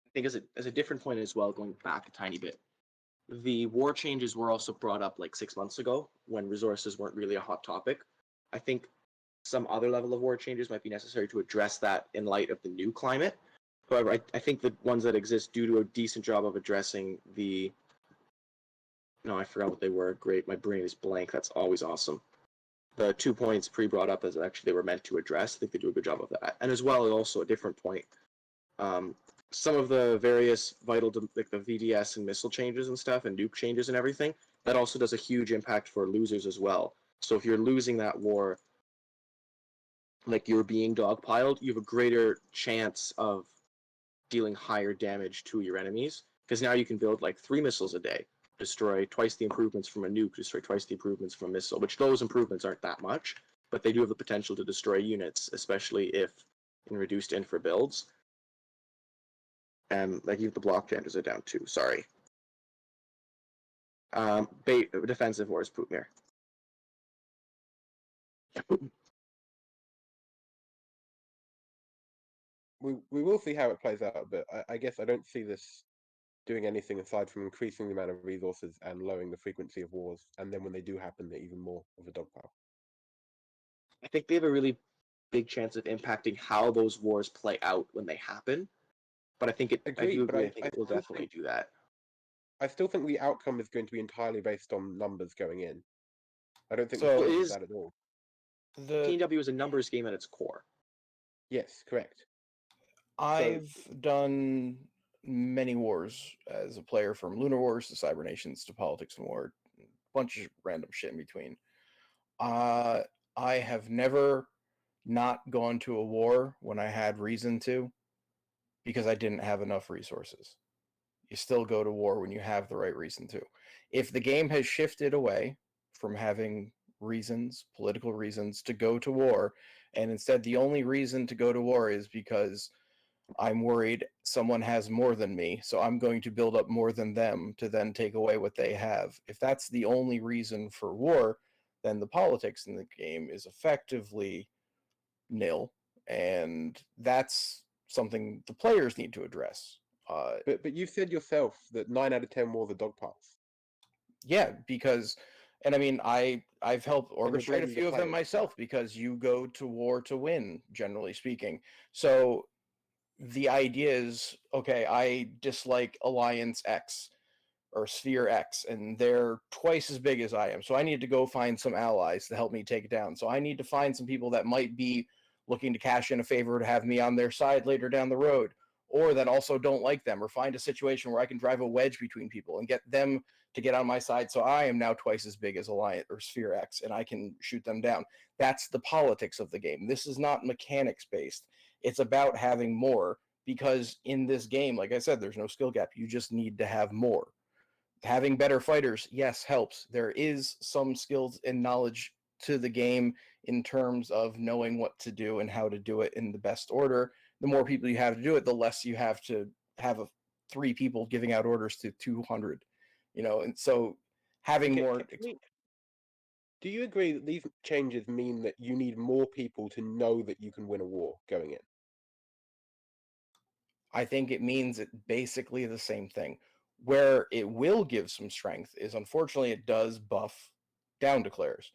I think as a different point as well, going back a tiny bit, the war changes were also brought up like 6 months ago when resources weren't really a hot topic. I think some other level of war changes might be necessary to address that in light of the new climate. However, I think the ones that exist do a decent job of addressing the. No, I forgot what they were. Great, my brain is blank. That's always awesome. The 2 points pre-brought up as actually they were meant to address. I think they do a good job of that. And as well, also a different point. Some of the various vital, like the VDS and missile changes and stuff, and nuke changes and everything, that also does a huge impact for losers as well. So if you're losing that war, like you're being dogpiled, you have a greater chance of dealing higher damage to your enemies, because now you can build like 3 missiles a day, destroy twice the improvements from a nuke, destroy twice the improvements from a missile, which those improvements aren't that much, but they do have the potential to destroy units, especially if in reduced infra builds. And like even the block changes are down too. Sorry. Defensive wars, Putmir. We will see how it plays out, but I guess I don't see this doing anything aside from increasing the amount of resources and lowering the frequency of wars, and then when they do happen, they're even more of a dog pile. I think they have a really big chance of impacting how those wars play out when they happen. But I think I do agree. I think it will definitely do that. I still think the outcome is going to be entirely based on numbers going in. I don't think So it it is is- that at all. TNW is a numbers game at its core. Yes, correct. I've done many wars as a player, from Lunar Wars to Cyber Nations to Politics and War, a bunch of random shit in between. I have never not gone to a war when I had reason to, because I didn't have enough resources. You still go to war when you have the right reason to. If the game has shifted away from having reasons, political reasons, to go to war, and instead the only reason to go to war is because I'm worried someone has more than me, so I'm going to build up more than them to then take away what they have. If that's the only reason for war, then the politics in the game is effectively nil, and that's something the players need to address. But you said yourself that 9 out of 10 wars are dog piles. Yeah, because, and I mean, I've helped you're orchestrate a blaming the few of them players. myself, because you go to war to win, generally speaking. So the idea is, okay, I dislike Alliance X or Sphere X, and they're twice as big as I am. So I need to go find some allies to help me take it down. So I need to find some people that might be looking to cash in a favor to have me on their side later down the road, or that also don't like them, or find a situation where I can drive a wedge between people and get them to get on my side. So I am now twice as big as Alliance or Sphere X, and I can shoot them down. That's the politics of the game. This is not mechanics based. It's about having more, because in this game, like I said, there's no skill gap. You just need to have more. Having better fighters, yes, helps. There is some skills and knowledge to the game in terms of knowing what to do and how to do it in the best order. The more people you have to do it, the less you have to have 3 people giving out orders to 200. And so having Okay, more. do you agree that these changes mean that you need more people to know that you can win a war going in? I think it means it basically the same thing. Where it will give some strength is, unfortunately, it does buff down declares.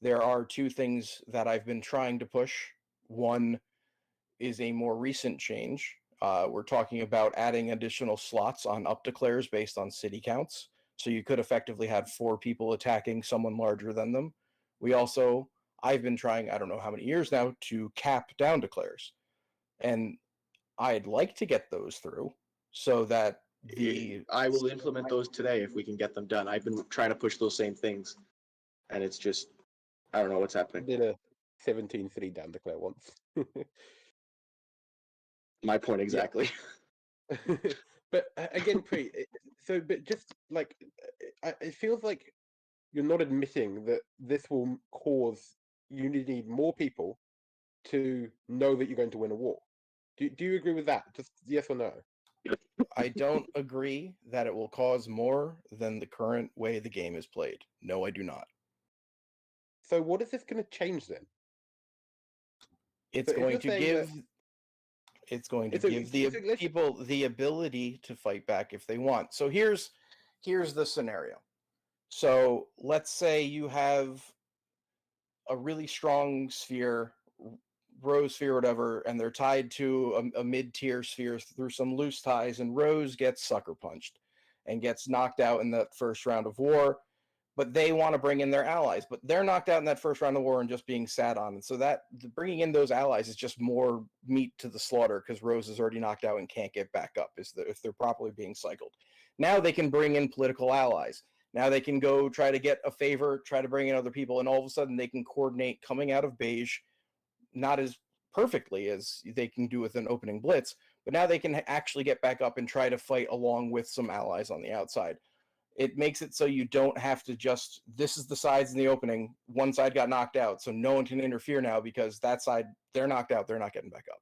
There are 2 things that I've been trying to push. One is a more recent change. We're talking about adding additional slots on up declares based on city counts. So you could effectively have 4 people attacking someone larger than them. I've been trying, I don't know how many years now, to cap down declares. And I'd like to get those through so that I will implement those today if we can get them done. I've been trying to push those same things, and it's just I don't know what's I happening. did a 17 city down declare once. My point exactly. But again, but just like it feels like you're not admitting that this will cause you need more people to know that you're going to win a war. Do you agree with that? Just yes or no? I don't agree that it will cause more than the current way the game is played. No, I do not. So what is this going to change then? It's So going to give the people the ability to fight back if they want. So here's the scenario. So let's say you have a really strong sphere, Rose sphere, whatever, and they're tied to a mid-tier sphere through some loose ties, and Rose gets sucker punched and gets knocked out in that first round of war. But they want to bring in their allies, but they're knocked out in that first round of war and just being sat on. And so that bringing in those allies is just more meat to the slaughter, because Rose is already knocked out and can't get back up if they're properly being cycled. Now they can bring in political allies. Now they can go try to get a favor, try to bring in other people, and all of a sudden they can coordinate coming out of beige, not as perfectly as they can do with an opening blitz, but now they can actually get back up and try to fight along with some allies on the outside. It makes it so you don't have to just, this is the sides in the opening, one side got knocked out, so no one can interfere now because that side, they're knocked out, they're not getting back up.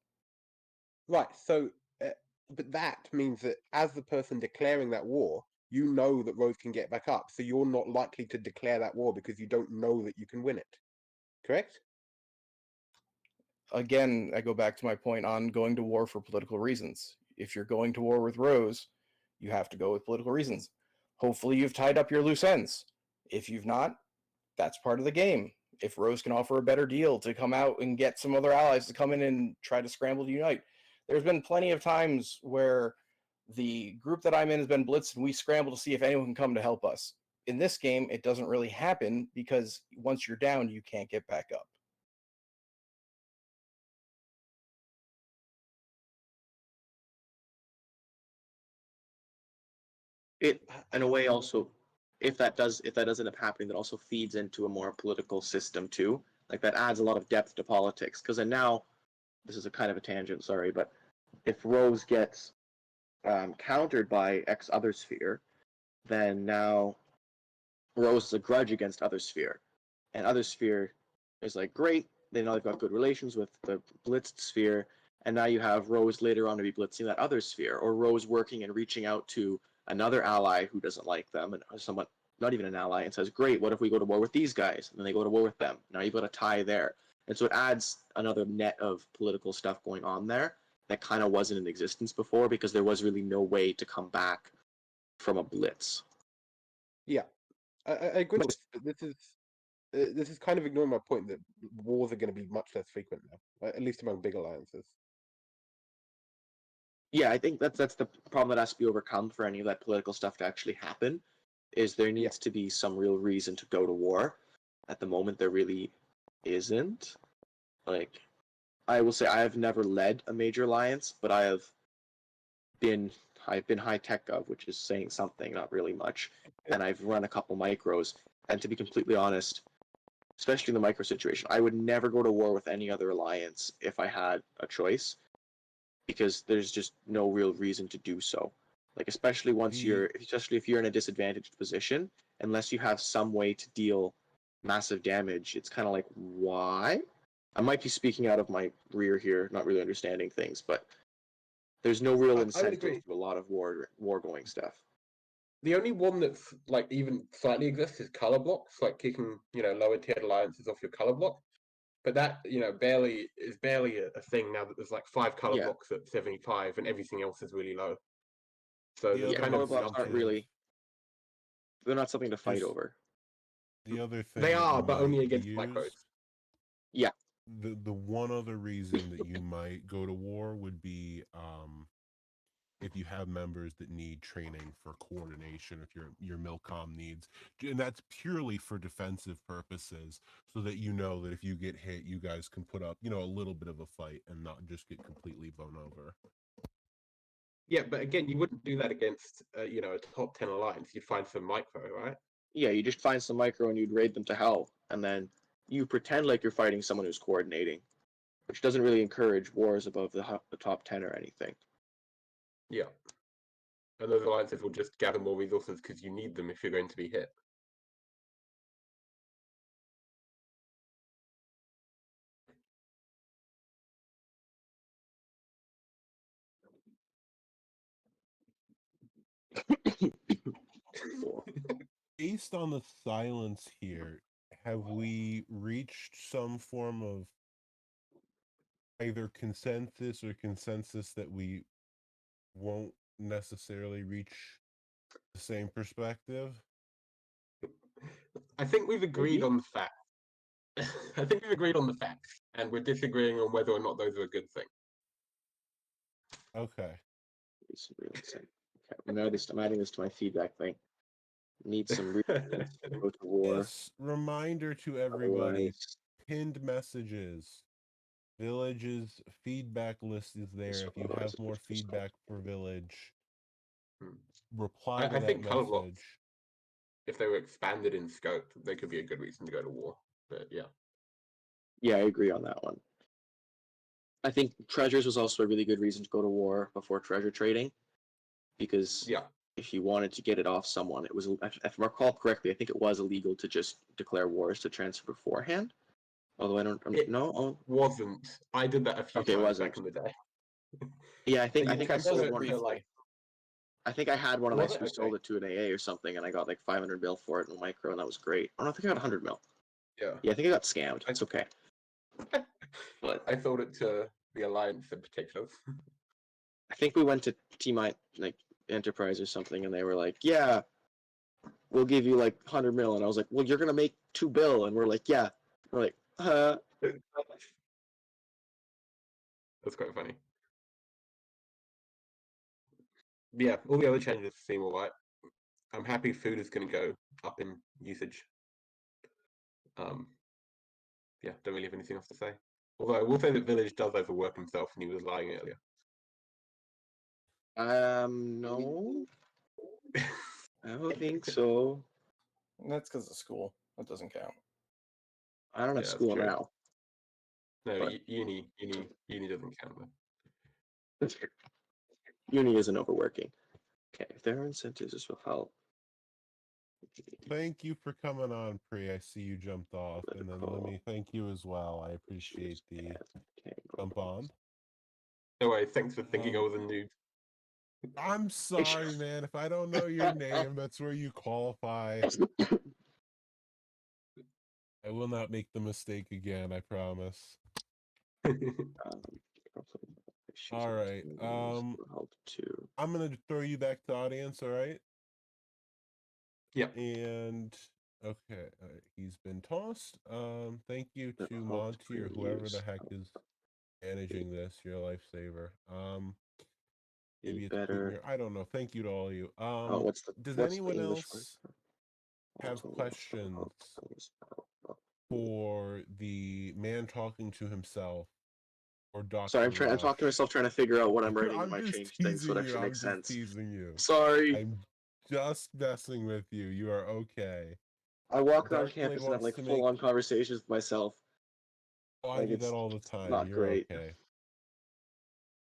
Right, so, but that means that as the person declaring that war, you know that Rose can get back up, so you're not likely to declare that war because you don't know that you can win it. Correct? Again, I go back to my point on going to war for political reasons. If you're going to war with Rose, you have to go with political reasons. Hopefully you've tied up your loose ends. If you've not, that's part of the game. If Rose can offer a better deal to come out and get some other allies to come in and try to scramble to unite. There's been plenty of times where the group that I'm in has been blitzed and we scramble to see if anyone can come to help us. In this game, it doesn't really happen because once you're down, you can't get back up. It in a way also, if that does end up happening, that also feeds into a more political system too. Like that adds a lot of depth to politics. Because then now, this is a kind of a tangent, sorry, but if Rose gets countered by X other sphere, then now Rose is a grudge against other sphere, and other sphere is like great. They know they've got good relations with the blitzed sphere, and now you have Rose later on to be blitzing that other sphere, or Rose working and reaching out to another ally who doesn't like them, and someone not even an ally, and says, "Great, what if we go to war with these guys?" And then they go to war with them. Now you've got a tie there, and so it adds another net of political stuff going on there that kind of wasn't in existence before because there was really no way to come back from a blitz. Yeah, I agree with this, but this is kind of ignoring my point that wars are going to be much less frequent now, at least among big alliances. Yeah, I think that's the problem that has to be overcome for any of that political stuff to actually happen. Is there needs to be some real reason to go to war. At the moment, there really isn't. Like, I will say I have never led a major alliance, but I've been high tech gov, which is saying something, not really much, and I've run a couple micros. And to be completely honest, especially in the micro situation, I would never go to war with any other alliance if I had a choice, because there's just no real reason to do so. Like especially if you're in a disadvantaged position, unless you have some way to deal massive damage, it's kind of like why? I might be speaking out of my rear here, not really understanding things, but there's no real I would incentive agree. to a lot of war going stuff. The only one that's like even slightly exists is color blocks, like kicking lower tiered alliances off your color block. But that barely a thing now that there's like 5 color Yeah. blocks at 75 and everything else is really low. So The there's other Yeah, kind color of blocks aren't really. They're not something to fight Just- over. The other thing they that are, you but only might against use, micros. Yeah. the one other reason that you might go to war would be if you have members that need training for coordination, if your milcom needs, and that's purely for defensive purposes, so that you know that if you get hit, you guys can put up a little bit of a fight and not just get completely blown over. Yeah, but again, you wouldn't do that against a top 10 alliance. You'd find some micro, right? Yeah, you just find some micro and you'd raid them to hell, and then you pretend like you're fighting someone who's coordinating, which doesn't really encourage wars above the top 10 or anything. Yeah. And those alliances will just gather more resources because you need them if you're going to be hit. Based on the silence here, have we reached some form of either consensus that we won't necessarily reach the same perspective? I think we've agreed Maybe? on the facts. I think we've agreed on the facts, and we're disagreeing on whether or not those are a good thing. Okay. Okay, I'm adding this to my feedback thing. Need some reasons to go to war. Yes, reminder to everybody, Otherwise, pinned messages. Village's feedback list is there. If you have more feedback for Village, reply to I that think color blocks, message. if they were expanded in scope, they could be a good reason to go to war. But yeah. yeah, I agree on that one. I think treasures was also a really good reason to go to war before treasure trading, because Yeah. if you wanted to get it off someone, it was, if I recall correctly, I think it was illegal to just declare wars to transfer beforehand. Although I don't It no. Oh, wasn't. I did that a few okay, it times wasn't. back in the day. Yeah, I think You I think I transfer sold it one. via like I think I had one and I was it? Okay. sold it to an AA or something, and I got like 500 mil for it in a micro, and that was great. Oh, no, I think I got 100 mil. Yeah. Yeah, I think I got scammed. It's okay. But I sold it to the Alliance in particular. I think we went to like Enterprise or something, and they were like, "Yeah, we'll give you like 100 mil," and I was like, "Well, you're gonna make 2 bill," and we're like, "Yeah." We're like, That's quite funny. Yeah, all the other changes seem alright. I'm happy food is going to go up in usage. Yeah, don't really have anything else to say. Although I will say that Village does overwork himself, and he was lying earlier. No, I don't think so. That's because of school. That doesn't count. I don't have Yeah, that's school true. now. No, But- uni doesn't count though. Uni isn't overworking. Okay, if there are incentives, this will help. Thank you for coming on, Pri. I see you jumped off. And then Political. Lemmy, thank you as well. I appreciate the jump on. Anyway, thanks for thinking I was a noob. I'm sorry, man. If I don't know your name, that's where you qualify. I will not make the mistake again, I promise. All right. Help too. I'm gonna throw you back to audience, all right? Yeah. And okay, he's been tossed. Thank you to Help Monty or to whoever use. the heck is managing this, your lifesaver. Maybe Be it's better. cleaner. I don't know. Thank you to all of you. Oh, Does what's the anyone English word? else have questions for the man talking to himself or Dr. Sorry, I'm talking to Rush? myself, trying to figure out what I'm writing in I'm my just change thing, so it teasing you. actually I'm makes just sense. teasing you. Sorry. I'm just messing with you. You are okay. I walk around Darkblade campus and have wants like to make. full-on conversations with myself. Oh, I Like, do that it's all the time. not You're great. okay.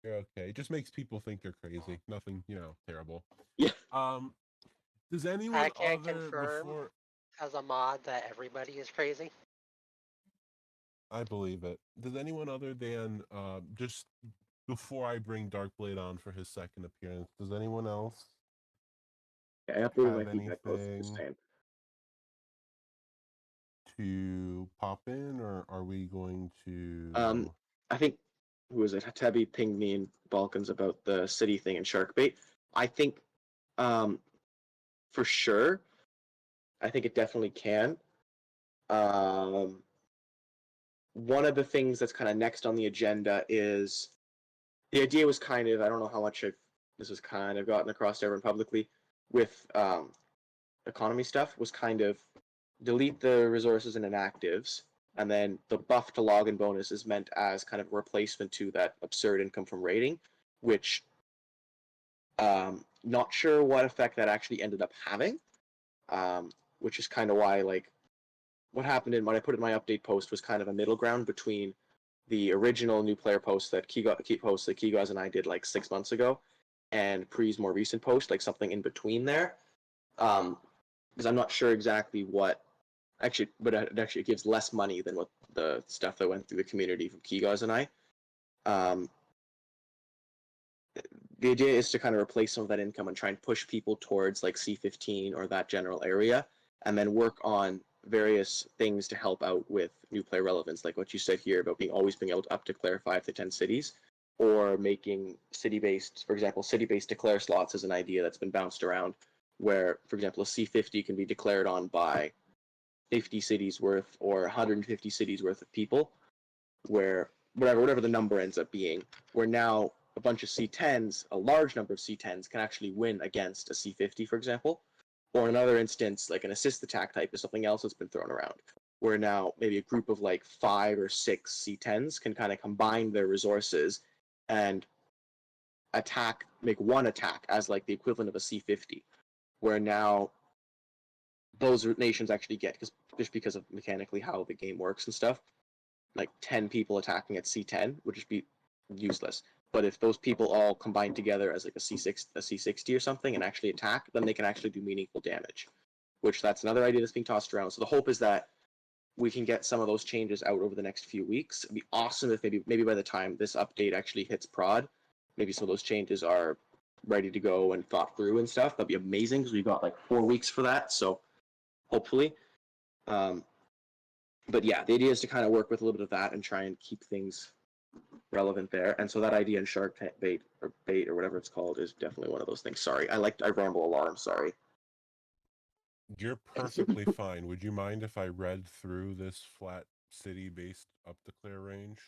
You're okay. It just makes people think you're crazy. Nothing, terrible. Yeah. Does anyone I can't other confirm before as a mod that everybody is crazy. I believe it? Does anyone other than just before I bring Darkblade on for his second appearance, does anyone else I updated my have feedback post, just anything saying. to pop in, or are we going Um, to? I think, who was it? Tabby pinged me in Balkans about the city thing and Sharkbait. I think, for sure, I think it definitely can. Um, one of the things that's kind of next on the agenda is the idea was kind of, I don't know how much this was kind of gotten across to everyone publicly with economy stuff, was kind of delete the resources and inactives, and then the buff to login bonus is meant as kind of a replacement to that absurd income from raiding, which not sure what effect that actually ended up having, which is kind of why, like, what happened in what I put in my update post was kind of a middle ground between the original new player post that Kigaz and I did like 6 months ago, and Pre's more recent post, like something in between there. Because I'm not sure exactly what but it gives less money than what the stuff that went through the community from Kigaz and I. Um, the idea is to kind of replace some of that income and try and push people towards like C15 or that general area, and then work on various things to help out with new player relevance, like what you said here about always being able to up declare 5 to 10 cities, or making city-based, for example, city-based declare slots is an idea that's been bounced around, where, for example, a C50 can be declared on by 50 cities worth or 150 cities worth of people, where whatever the number ends up being, where now a bunch of C10s, a large number of C10s, can actually win against a C50, for example. Or in another instance, like an assist attack type is something else that's been thrown around, where now maybe a group of like 5 or 6 C10s can kind of combine their resources and make one attack as like the equivalent of a C50, where now those nations actually get, just because of mechanically how the game works and stuff, like 10 people attacking at C10 would just be useless. But if those people all combine together as like a C60 or something and actually attack, then they can actually do meaningful damage. Which, that's another idea that's being tossed around. So the hope is that we can get some of those changes out over the next few weeks. It'd be awesome if maybe by the time this update actually hits prod, maybe some of those changes are ready to go and thought through and stuff. That'd be amazing, because we've got like 4 weeks for that. So hopefully. Um, but yeah, the idea is to kind of work with a little bit of that and try and keep things relevant there. And so that idea in Shark Bait or whatever it's called is definitely one of those things. Sorry, I ramble a lot. I'm sorry. You're perfectly fine. Would you mind if I read through this flat city-based up declare range?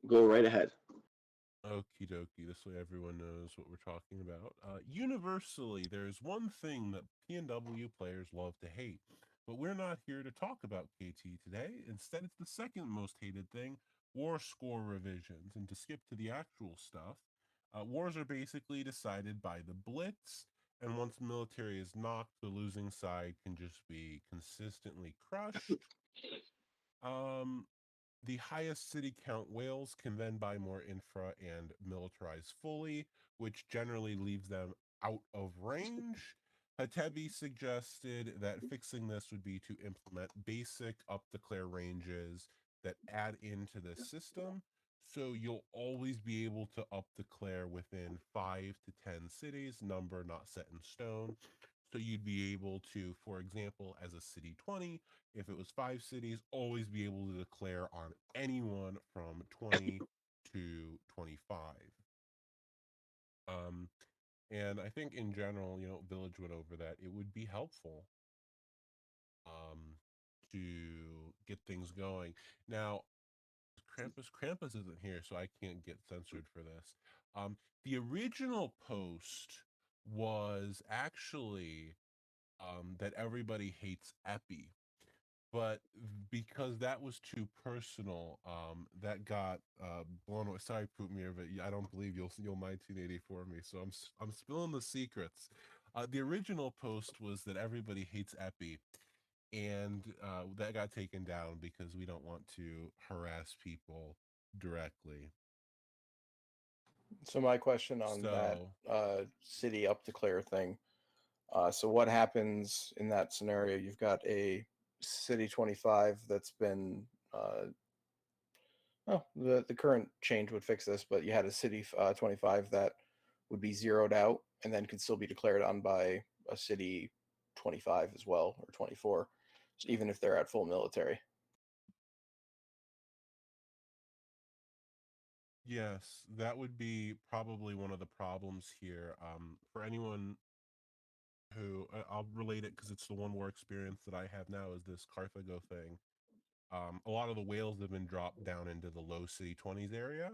Go right ahead. Okie dokie, this way everyone knows what we're talking about. Universally, there's one thing that PNW players love to hate, but we're not here to talk about KT today. Instead, it's the second most hated thing, war score revisions. And to skip to the actual stuff, wars are basically decided by the Blitz, and once military is knocked, the losing side can just be consistently crushed. Um, the highest city count whales can then buy more infra and militarize fully, which generally leaves them out of range. Hatebi suggested that fixing this would be to implement basic up declare ranges that add into the system. So you'll always be able to up declare within 5 to 10 cities, number not set in stone. So you'd be able to, for example, as a city 20, if it was 5 cities, always be able to declare on anyone from 20 to 25. Um, and I think in general, Village went over that. It would be helpful to get things going. Now, Krampus isn't here, so I can't get censored for this. The original post was actually that everybody hates Epi, but because that was too personal, that got blown away. Sorry, Pootmere, but I don't believe you'll 1984 me. So I'm spilling the secrets. The original post was that everybody hates Epi, and that got taken down because we don't want to harass people directly. So my question on that city up declare thing. So what happens in that scenario? You've got a city 25 that's been the current change would fix this, but you had a city 25 that would be zeroed out and then could still be declared on by a city 25 as well, or 24, so even if they're at full military. Yes, that would be probably one of the problems here. For anyone who I'll relate it because it's the one war experience that I have now is this Carthago thing. A lot of the whales have been dropped down into the low city 20s area,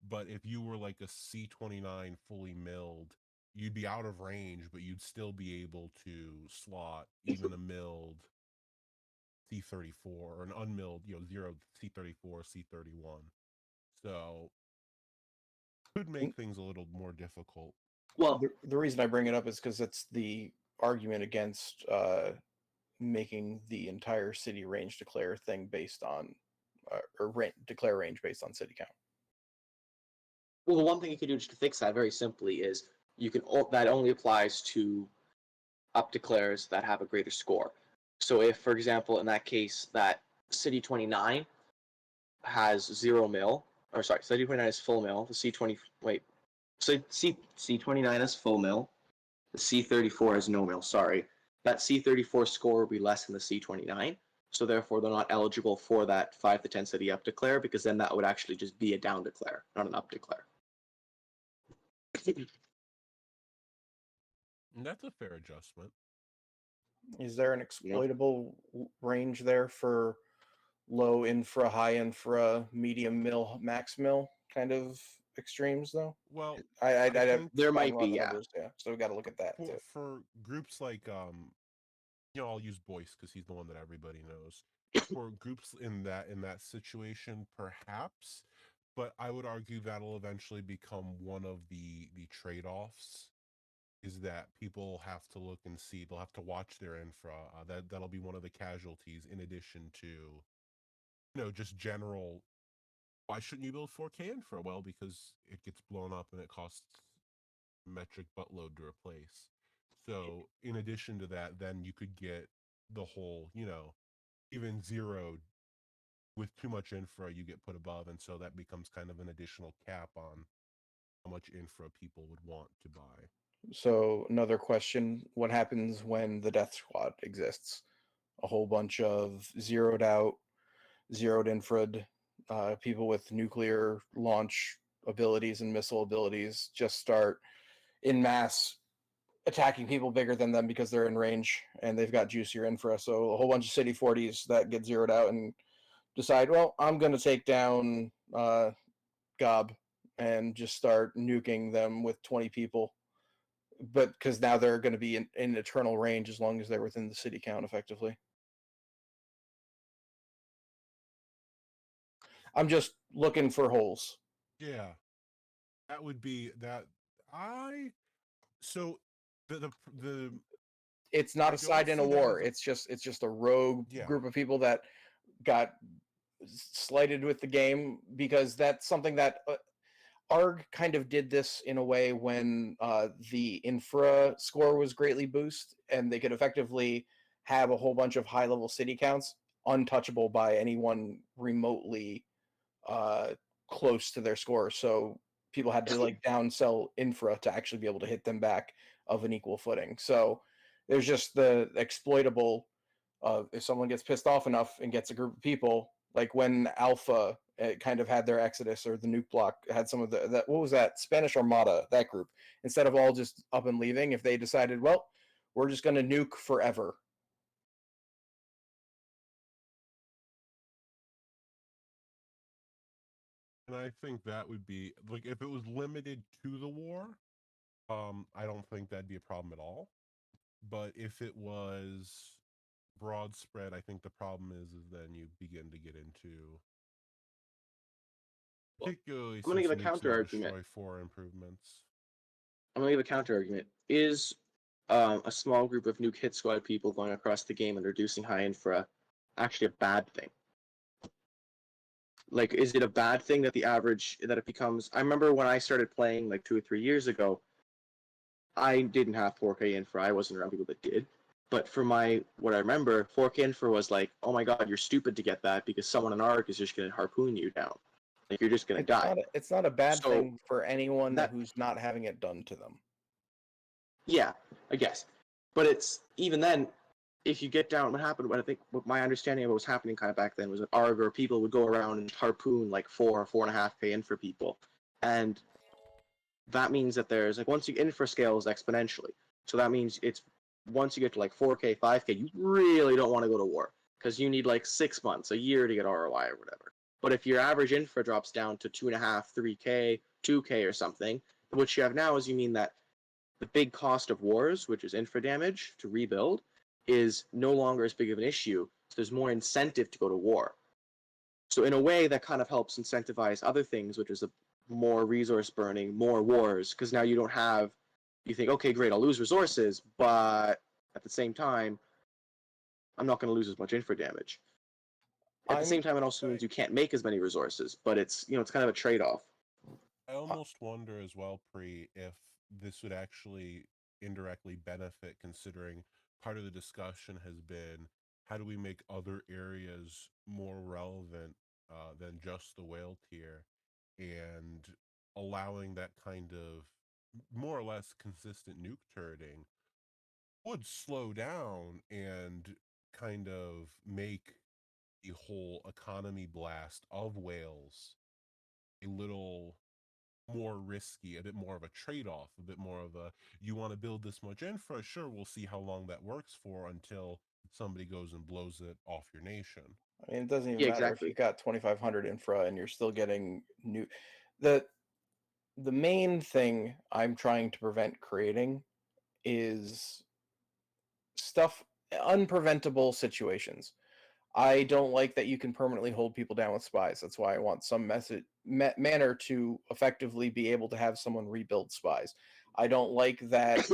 but if you were like a C29 fully milled, you'd be out of range, but you'd still be able to slot even a milled C34 or an unmilled, zero C34, C31. So could make things a little more difficult. Well, The reason I bring it up is because it's the argument against making the entire city range declare thing based on declare range based on city count. well, the one thing you can do to fix that very simply is that only applies to up declares that have a greater score. So if, for example, in that case, that city 29 has 0 mil, or sorry, city 29 is full mil. The C20 so C29 is full mil. The C34 is no mil. Sorry, that C34 score will be less than the C29. So therefore, they're not eligible for that 5 to 10 city up declare, because then that would actually just be a down declare, not an up declare. And that's a fair adjustment. Is there an exploitable range there for low infra, high infra, medium mill, max mill kind of extremes though? Well, I think there might be, yeah. numbers, yeah. So we got to look at that too. For groups like I'll use Boyce because he's the one that everybody knows. For groups in that situation, perhaps, but I would argue that'll eventually become one of the trade-offs. Is that people have to look and see, they'll have to watch their infra. That'll be one of the casualties, in addition to just general. Why shouldn't you build 4K infra? Well, because it gets blown up and it costs metric buttload to replace. So in addition to that, then you could get the whole, even zeroed with too much infra, you get put above, and so that becomes kind of an additional cap on how much infra people would want to buy. So another question: what happens when the death squad exists? A whole bunch of zeroed out, zeroed infrared people with nuclear launch abilities and missile abilities just start in mass attacking people bigger than them because they're in range and they've got juicier infra. So a whole bunch of city 40s that get zeroed out and decide, well, I'm going to take down Gob and just start nuking them with 20 people. But because now they're going to be in eternal range as long as they're within the city count effectively. I'm just looking for holes. Yeah, that would be that. So the it's not a side in a war. It's just a rogue group of people that got slighted with the game, because that's something that ARG kind of did this in a way when the infra score was greatly boosted, and they could effectively have a whole bunch of high level city counts untouchable by anyone remotely close to their score. So people had to like downsell infra to actually be able to hit them back of an equal footing. So there's just the exploitable if someone gets pissed off enough and gets a group of people, like when Alpha kind of had their Exodus, or the nuke block had some of that, what was that, Spanish Armada, that group, instead of all just up and leaving, if they decided, well, we're just going to nuke forever. And I think that would be like if it was limited to the war, I don't think that'd be a problem at all. But if it was broad spread, I think the problem is then you begin to get into Well, particularly I'm gonna since give a nukes counter now argument. destroy 4 improvements. I'm gonna give a counter argument. Is a small group of nuke hit squad people going across the game and reducing high infra actually a bad thing? Like, is it a bad thing that it becomes? I remember when I started playing like 2 or 3 years ago, I didn't have 4K infra. I wasn't around people that did. But for what I remember, 4K infra was like, oh my god, you're stupid to get that because someone in ARC is just gonna harpoon you down. Like you're just gonna die. It's not a bad So thing for anyone that who's not having it done to them. yeah, I guess. But it's even then, if you get down, what I think, what my understanding of what was happening kind of back then was that ARG or people would go around and harpoon like 4.5K in for people. And that means that there's like once you infra scales exponentially. So that means it's once you get to like 4K, 5K, you really don't want to go to war because you need like 6 months, a year to get ROI or whatever. But if your average infra drops down to 2.5, 3K, 2K or something, what you have now is you mean that the big cost of wars, which is infra damage to rebuild, is no longer as big of an issue. So there's more incentive to go to war. So in a way, that kind of helps incentivize other things, which is a more resource burning, more wars, because now you think, okay, great, I'll lose resources, but at the same time, I'm not going to lose as much infra damage. At the same time, it also means you can't make as many resources, but it's kind of a trade-off. I almost wonder as well, if this would actually indirectly benefit, considering part of the discussion has been how do we make other areas more relevant than just the whale tier, and allowing that kind of more or less consistent nuke turreting would slow down and kind of make the whole economy blast of whales a little more risky, a bit more of a trade-off, a bit more of a, you want to build this much infra, sure, we'll see how long that works for until somebody goes and blows it off your nation. I mean, it doesn't even Yeah, matter if exactly. you've got 2,500 infra and you're still getting new. The main thing I'm trying to prevent creating is unpreventable situations. I don't like that you can permanently hold people down with spies. That's why I want some manner to effectively be able to have someone rebuild spies. I don't like that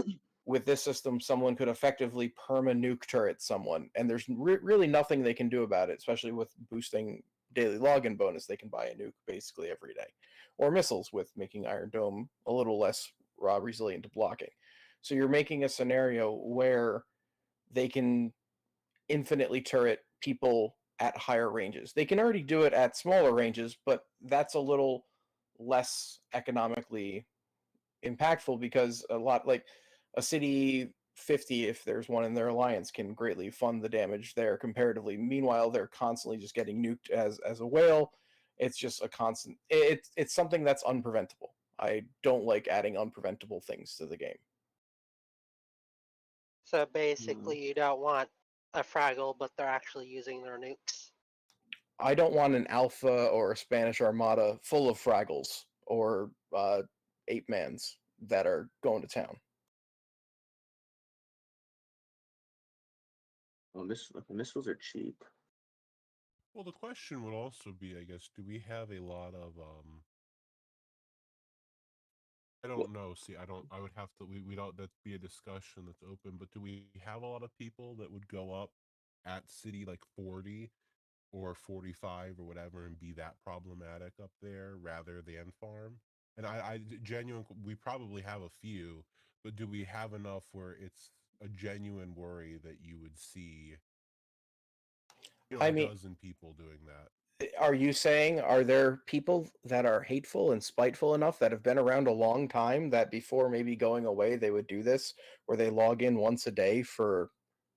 with this system someone could effectively perma-nuke turret someone, and there's really nothing they can do about it, especially with boosting daily login bonus. They can buy a nuke basically every day. Or missiles with making Iron Dome a little less resilient to blocking. So you're making a scenario where they can infinitely turret people at higher ranges. They can already do it at smaller ranges, but that's a little less economically impactful because a lot like a city 50, if there's one in their alliance, can greatly fund the damage there comparatively. Meanwhile, they're constantly just getting nuked as a whale. It's just a constant. It's something that's unpreventable. I don't like adding unpreventable things to the game. So basically, you don't want a Fraggle, but they're actually using their nukes. I don't want an Alpha or a Spanish Armada full of Fraggles or Ape Mans that are going to town. Well, missiles are cheap. Well, the question would also be, I guess, do we have a lot of I don't know. See, I would have to. We don't. That'd be a discussion that's open. But do we have a lot of people that would go up at city like 40 or 45 or whatever and be that problematic up there rather than farm? And genuine. We probably have a few, but do we have enough where it's a genuine worry that you would see, I a mean, dozen people doing that? are you saying, are there people that are hateful and spiteful enough that have been around a long time that before maybe going away they would do this, where they log in once a day for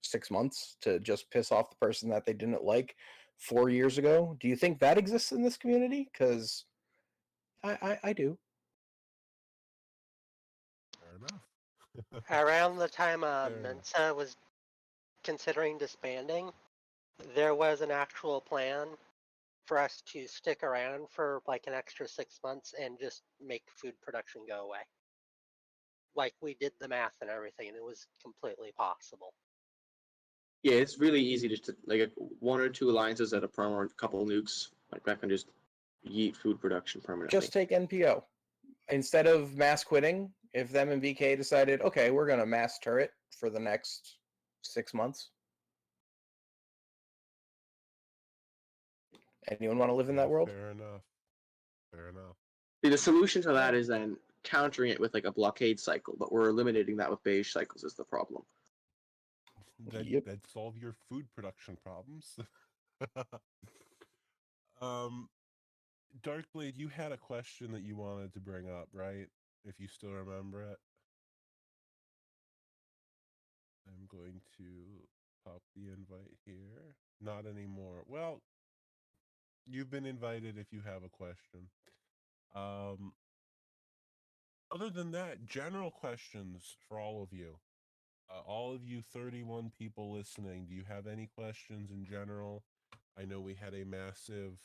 6 months to just piss off the person that they didn't like 4 years ago? Do you think that exists in this community? Because I do. Fair enough. Around the time Fair enough. Mensa was considering disbanding, there was an actual plan for us to stick around for like an extra 6 months and just make food production go away. Like we did the math and everything, and it was completely possible. Yeah, it's really easy just to like one or two alliances at a perm or a couple nukes. Like that can just yeet food production permanently. Just take NPO. Instead of mass quitting, if them and VK decided, okay, we're going to mass turret for the next 6 months. Anyone want to live in that world? Fair enough. Fair enough. See, the solution to that is then countering it with like a blockade cycle, but we're eliminating that with beige cycles is the problem. Yep. That'd solve your food production problems. Darkblade, you had a question that you wanted to bring up, right? If you still remember it. I'm going to pop the invite here. Not anymore. Well, you've been invited if you have a question. Other than that, general questions for all of you. All of you 31 people listening, do you have any questions in general? I know we had a massive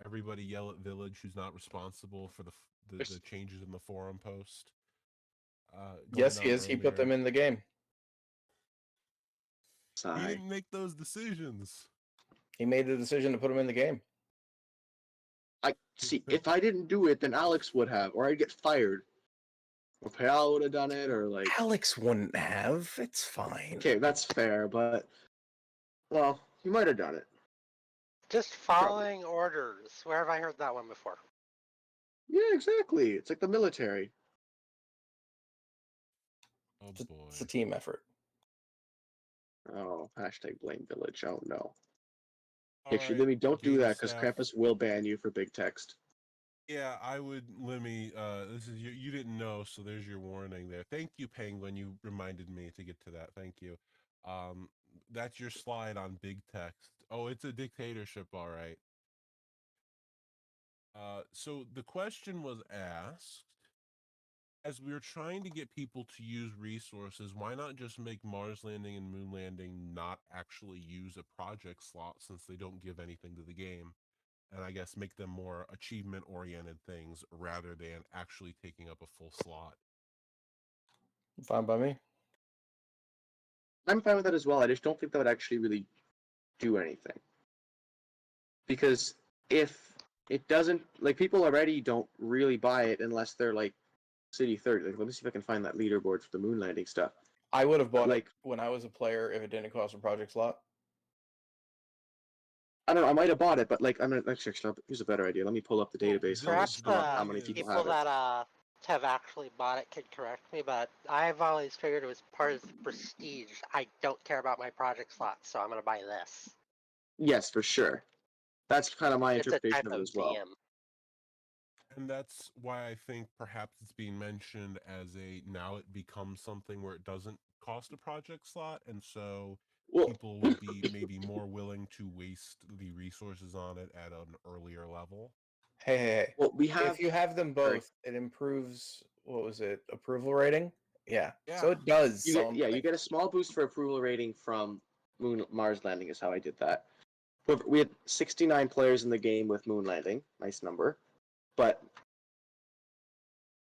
everybody yell at Village who's not responsible for the changes in the forum post. Yes, he is. He put them in the game. He didn't make those decisions. He made the decision to put them in the game. I see. If I didn't do it, then Alex would have, or I'd get fired. Or Payal would have done it, or like Alex wouldn't have. It's fine. Okay, that's fair, but well, he might have done it. Just following orders. Where have I heard that one before? Yeah, exactly. It's like the military. Oh boy. It's a team effort. Oh, hashtag blame Village. Oh no. All Actually, right, Limmy, don't do game that because staff. Krampus will ban you for big text. Yeah, I would, Limmy. This is you didn't know, so there's your warning there. Thank you, Penguin. You reminded me to get to that. Thank you. That's your slide on big text. Oh, it's a dictatorship, all right. So the question was asked, as we were trying to get people to use resources, why not just make Mars landing and Moon landing not actually use a project slot since they don't give anything to the game? And I guess make them more achievement-oriented things rather than actually taking up a full slot. Fine by me. I'm fine with that as well. I just don't think that would actually really do anything. Because if it doesn't, like, people already don't really buy it unless they're like City 30. Like, let me see if I can find that leaderboard for the moon landing stuff. I would have bought like it when I was a player if it didn't cost a project slot. I don't know. I might have bought it, but like, I'm gonna actually. Here's a better idea. Let me pull up the Well, database. Perhaps Pull up how the many people people have it. that have actually bought it could correct me, but I've always figured it was part of the prestige. I don't care about my project slots, so I'm going to buy this. Yes, for sure. That's kind of my It's a interpretation type of it of as well. DM. And that's why I think perhaps it's being mentioned as now it becomes something where it doesn't cost a project slot, and so people would be maybe more willing to waste the resources on it at an earlier level. Hey. Well, we have. If you have them both, it improves, what was it, approval rating? Yeah. So it does You something. you get a small boost for approval rating from Mars landing is how I did that. We had 69 players in the game with moon landing. Nice number. But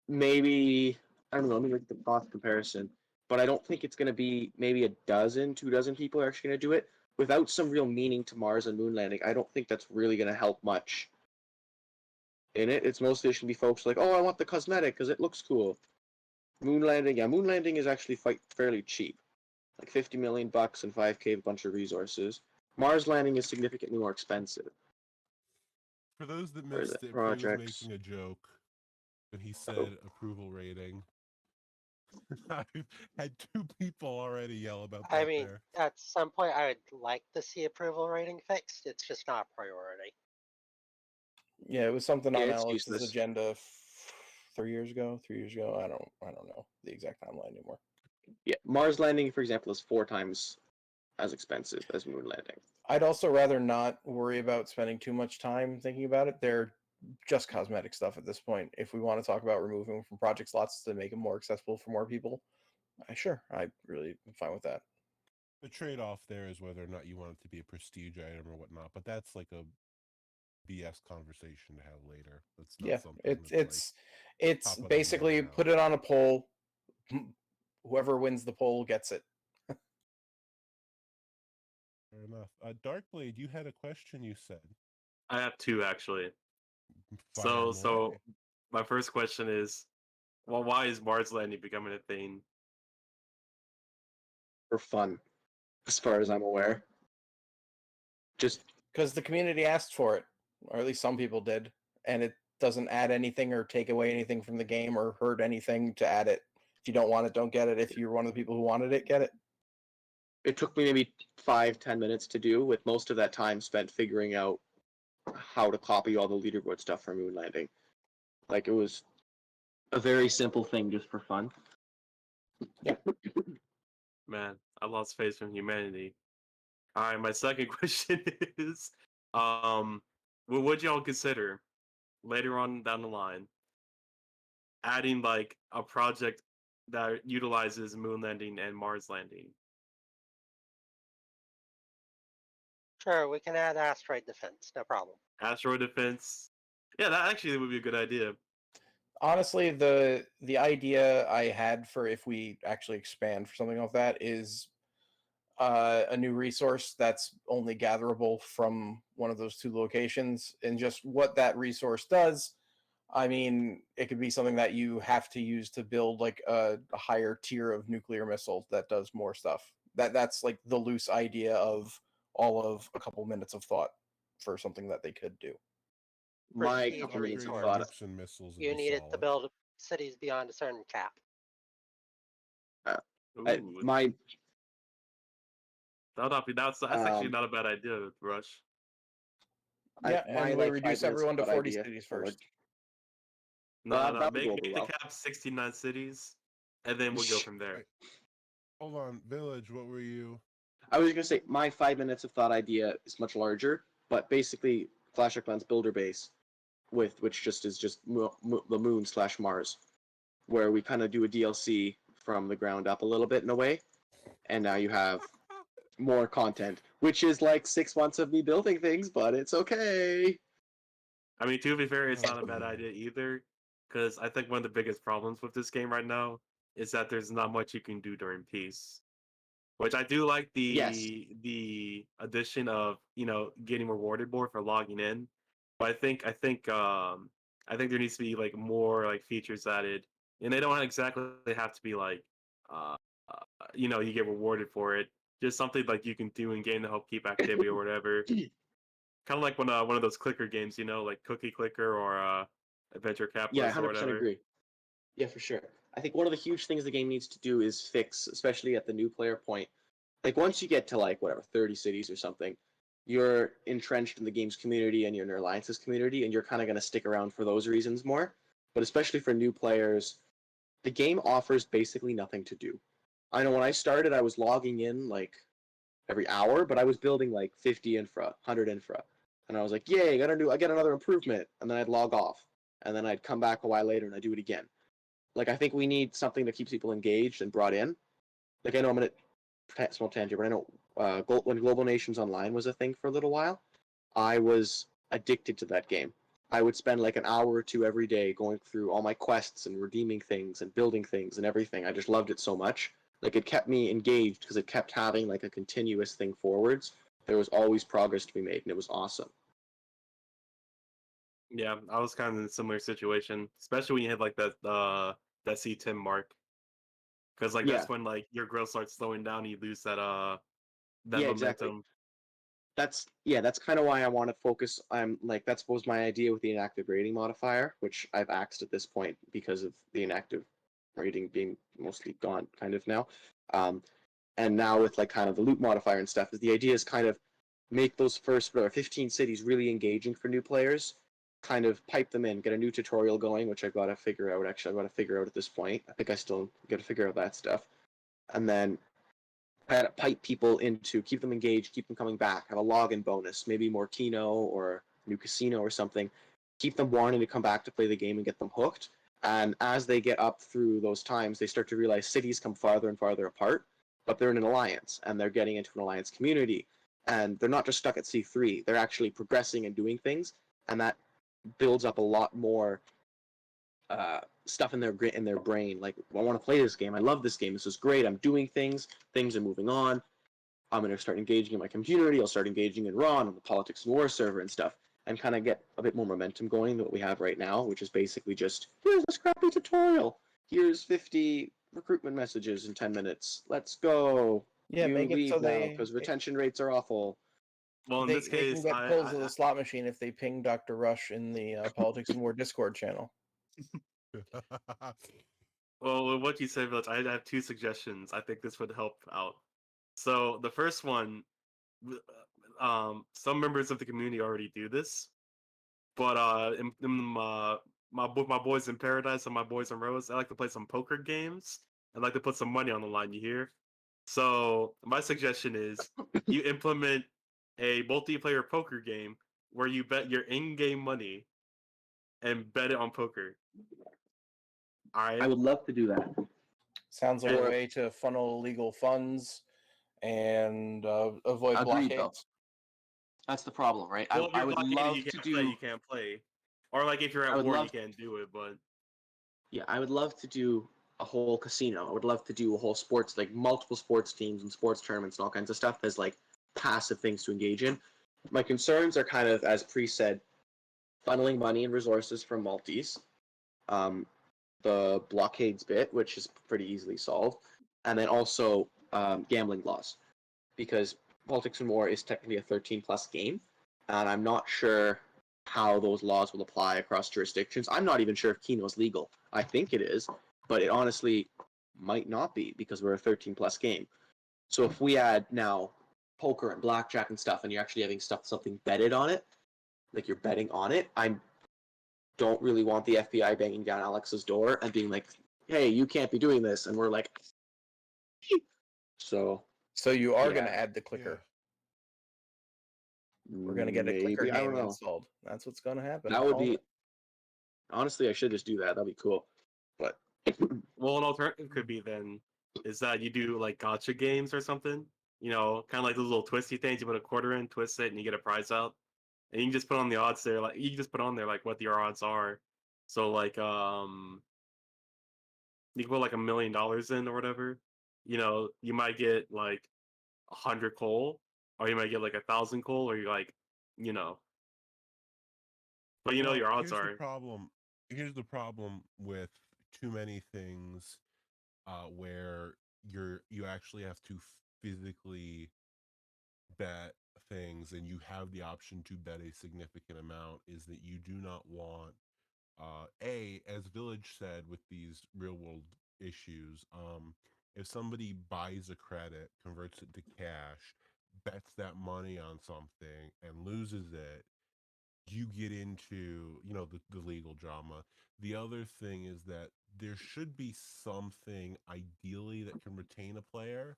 maybe, I don't know, let me look at the cost comparison. But I don't think it's going to be maybe 2 dozen people are actually going to do it. Without some real meaning to Mars and moon landing, I don't think that's really going to help much in it. It's mostly just going to be folks like, oh, I want the cosmetic because it looks cool. Moon landing is actually fairly cheap. Like 50 million bucks and 5K, a bunch of resources. Mars landing is significantly more expensive. For those that Where is missed it? it, Bree was Projects. making a joke when he said approval rating. I've had 2 people already yell about that. I mean, at some point, I would like to see approval rating fixed. It's just not a priority. Yeah, it was something on it's Alex's useless. agenda 3 years ago. I don't know the exact timeline anymore. Yeah, Mars landing, for example, is 4 times as expensive as moon landing. I'd also rather not worry about spending too much time thinking about it. They're just cosmetic stuff at this point. If we want to talk about removing them from project slots to make them more accessible for more people, sure, I really am fine with that. The trade-off there is whether or not you want it to be a prestige item or whatnot, but that's like a BS conversation to have later. That's not Yeah, something it's that's like it's top of the board basically now. put it on a poll. Whoever wins the poll gets it. Fair enough. Darkblade, you had a question. You said. I have two actually. Fire So 'em so away. my first question is, well, why is Mars landing becoming a thing? For fun, as far as I'm aware. Just Because the community asked for it, or at least some people did, and it doesn't add anything or take away anything from the game or hurt anything to add it. If you don't want it, don't get it. If you're one of the people who wanted it, get it. it took me maybe 5-10 minutes to do, with most of that time spent figuring out how to copy all the leaderboard stuff for moon landing. Like it was a very simple thing just for fun. Man, I lost faith in humanity. All right, my second question is, what would y'all consider later on down the line adding like a project that utilizes moon landing and Mars landing? Sure, we can add asteroid defense, no problem. Asteroid defense. Yeah, that actually would be a good idea. Honestly, the idea I had for if we actually expand for something like that is a new resource that's only gatherable from one of those two locations, and just what that resource does. I mean, it could be something that you have to use to build like a higher tier of nuclear missile that does more stuff. That's like the loose idea of all of a couple minutes of thought for something that they could do. My Prestige couple minutes of resource. Upgrading thought. nukes and missiles would You be need it to solid. build cities beyond a certain cap. Ooh, My that's actually not a bad idea, Rush. Yeah, my and we like 5 reduce minutes of everyone to thought 40 idea. cities or, like, first. No. that would go Make over the well. cap 69 cities, and then we'll go from there. Wait, hold on, Village. What were you? I was gonna say my 5 minutes of thought idea is much larger, but basically Clash of Clans builder base, with which just is just the moon / Mars, where we kind of do a DLC from the ground up a little bit in a way, and now you have more content, which is like 6 months of me building things, but it's okay. I mean, to be fair, it's Oh, not a bad man. idea either, because I think one of the biggest problems with this game right now is that there's not much you can do during peace. Which I do like Yes. the addition of getting rewarded more for logging in, but I think there needs to be like more like features added, and they don't exactly have to be like uh, you get rewarded for it. Just something like you can do in game to help keep activity or whatever. Kind of like one of those clicker games, like Cookie Clicker or Adventure Yeah, Capitalist or 100% whatever. agree. Yeah, for sure. I think one of the huge things the game needs to do is fix, especially at the new player point. Like once you get to like whatever 30 cities or something, you're entrenched in the game's community and you're in your alliance's community, and you're kind of going to stick around for those reasons more. But especially for new players, the game offers basically nothing to do. I know when I started, I was logging in like every hour, but I was building like 50 infra, 100 infra, and I was like, "Yay, I get another improvement," and then I'd log off, and then I'd come back a while later and I'd do it again. Like I think we need something that keeps people engaged and brought in. Like I know I'm gonna small tangent, but I know when Global Nations Online was a thing for a little while, I was addicted to that game. I would spend like an hour or two every day going through all my quests and redeeming things and building things and everything. I just loved it so much. Like it kept me engaged because it kept having like a continuous thing forwards. There was always progress to be made, and it was awesome. Yeah, I was kind of in a similar situation, especially when you hit like that C10 mark, because like Yeah, that's when like your growth starts slowing down, and you lose that yeah, exactly. momentum. That's kind of why I want to focus. I'm like that's was my idea with the inactive rating modifier, which I've axed at this point because of the inactive rating being mostly gone kind of now. Um, and now with like kind of the loot modifier and stuff, is the idea is kind of make those first 15 cities really engaging for new players, kind of pipe them in, get a new tutorial going, which I've got to figure out. Actually, I've got to figure out at this point. I think I still got to figure out that stuff, and then pipe people into, keep them engaged, keep them coming back, have a login bonus, maybe more Kino or new casino or something, keep them wanting to come back to play the game and get them hooked. And as they get up through those times, they start to realize cities come farther and farther apart. but they're in an alliance and they're getting into an alliance community, and they're not just stuck at C3. They're actually progressing and doing things, and that builds up a lot more stuff in their brain. Like, I want to play this game. I love this game. This is great. I'm doing things. Things are moving on. I'm going to start engaging in my community. I'll start engaging in Ron on the Politics and War server and stuff, and kind of get a bit more momentum going than what we have right now, which is basically just, here's a scrappy tutorial. Here's 50 recruitment messages in 10 minutes. Let's go. Yeah, You make it leave so now they because retention rates are awful. Well, in they, this they case, can get pulls of the slot machine if they ping Dr. Rush in the Politics and War Discord channel. well, with what you said, Village, I have two suggestions. I think this would help out. So the first one, some members of the community already do this, but my boys in Paradise and my boys in Rose, I like to play some poker games. I like to put some money on the line. You hear? So my suggestion is you implement a multiplayer poker game where you bet your in-game money and bet it on poker. All right. I would love to do that. Sounds like a Or- way to funnel legal funds and avoid Agreed, though. blockades. That's the problem, right? Well, if I you're would blockaded, love you to can't do. play. You can't play. Or like if you're I at would war, you love- can't do it. But Yeah, I would love to do a whole casino. I would love to do a whole sports, like multiple sports teams and sports tournaments and all kinds of stuff as like passive things to engage in. My concerns are kind of, as Pre said, funneling money and resources from multis, the blockades bit, which is pretty easily solved, and then also gambling laws, because Politics and War is technically a 13 plus game, and I'm not sure how those laws will apply across jurisdictions. I'm not even sure if Keno is legal. I think it is, but it honestly might not be because we're a 13 plus game. So if we add now poker and blackjack and stuff, and you're actually having something betted on it, like you're betting on it, I don't really want the FBI banging down Alex's door and being like, "Hey, you can't be doing this," and we're like, so So you are Yeah. going to add the clicker. We're going to get a clicker maybe, I don't game know. installed. That's what's going to happen. That would Calling be it. honestly, I should just do that. That'd be cool. But well, an alternative could be then is that you do like gotcha games or something. You know, kind of like those little twisty things. You put a quarter in, twist it, and you get a prize out. And you can just put on the odds there. Like you can just put on there like what your odds are. So like you can put like $1 million in or whatever. You know, you might get like 100 coal, or you might get like 1,000 coal, or you're like, you know. But you know Well, your odds here's are. the problem. Here's the problem with too many things, where you actually have to physically bet things, and you have the option to bet a significant amount. Is that you do not want, as Village said, with these real world issues, if somebody buys a credit, converts it to cash, bets that money on something and loses it, you get into, the legal drama. The other thing is that there should be something ideally that can retain a player